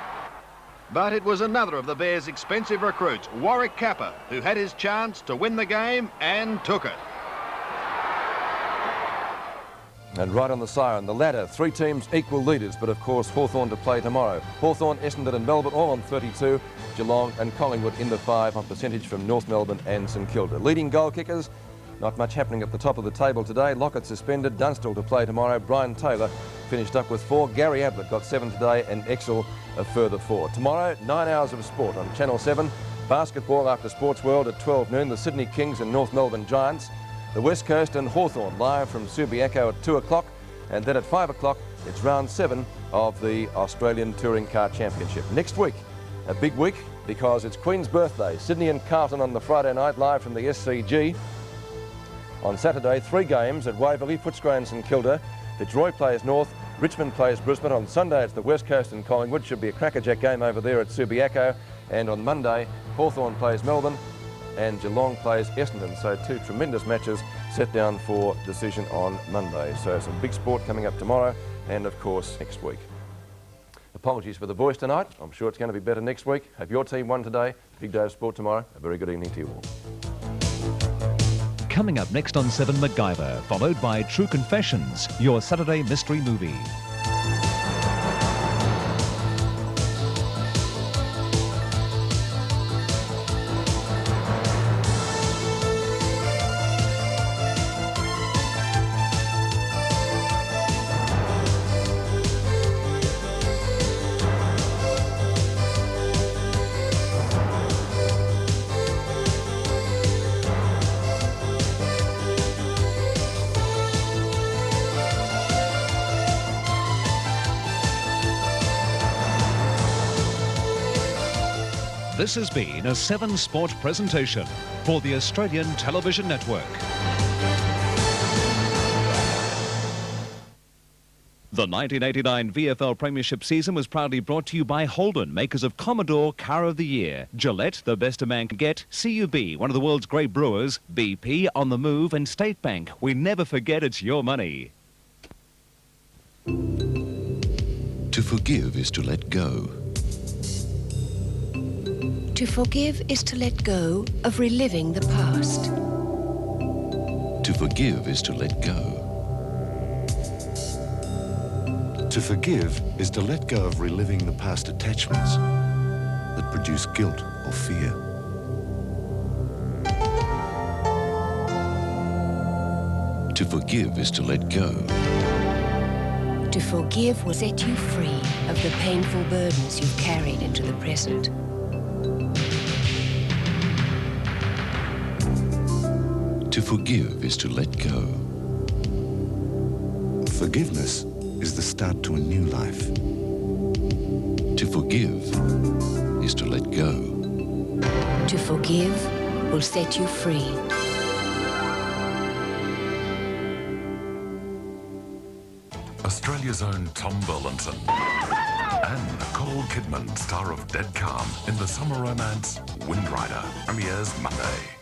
But it was another of the Bears' expensive recruits, Warwick Capper, who had his chance to win the game and took it. And right on the siren, the ladder, 3 teams equal leaders, but of course Hawthorn to play tomorrow. Hawthorn, Essendon and Melbourne all on 32, Geelong and Collingwood in the 5 on percentage from North Melbourne and St Kilda. Leading goal kickers, not much happening at the top of the table today. Lockett suspended, Dunstall to play tomorrow. Brian Taylor finished up with 4. Gary Ablett got 7 today and Exel a further 4. Tomorrow, 9 hours of sport on Channel 7. Basketball after Sports World at 12 noon. The Sydney Kings and North Melbourne Giants. The West Coast and Hawthorn live from Subiaco at 2 o'clock. And then at 5 o'clock, it's round 7 of the Australian Touring Car Championship. Next week, a big week because it's Queen's birthday. Sydney and Carlton on the Friday night live from the SCG. On Saturday, 3 games at Waverley, Fitzroy and St Kilda. Fitzroy plays North, Richmond plays Brisbane. On Sunday, it's the West Coast and Collingwood. Should be a crackerjack game over there at Subiaco. And on Monday, Hawthorn plays Melbourne and Geelong plays Essendon. So 2 tremendous matches set down for decision on Monday. So some big sport coming up tomorrow and, of course, next week. Apologies for the voice tonight. I'm sure it's going to be better next week. Hope your team won today. Big day of sport tomorrow. A very good evening to you all. Coming up next on 7 MacGyver, followed by True Confessions, your Saturday mystery movie. This has been a 7 Sport presentation for the Australian Television Network. The 1989 VFL Premiership season was proudly brought to you by Holden, makers of Commodore Car of the Year, Gillette, the best a man can get, CUB, one of the world's great brewers, BP, On the Move, and State Bank. We never forget it's your money. To forgive is to let go. To forgive is to let go of reliving the past. To forgive is to let go. To forgive is to let go of reliving the past attachments that produce guilt or fear. To forgive is to let go. To forgive will set you free of the painful burdens you've carried into the present. To forgive is to let go. Forgiveness is the start to a new life. To forgive is to let go. To forgive will set you free. Australia's own Tom Burlinson and Nicole Kidman, star of Dead Calm, in the summer romance Wind Rider, premieres Monday.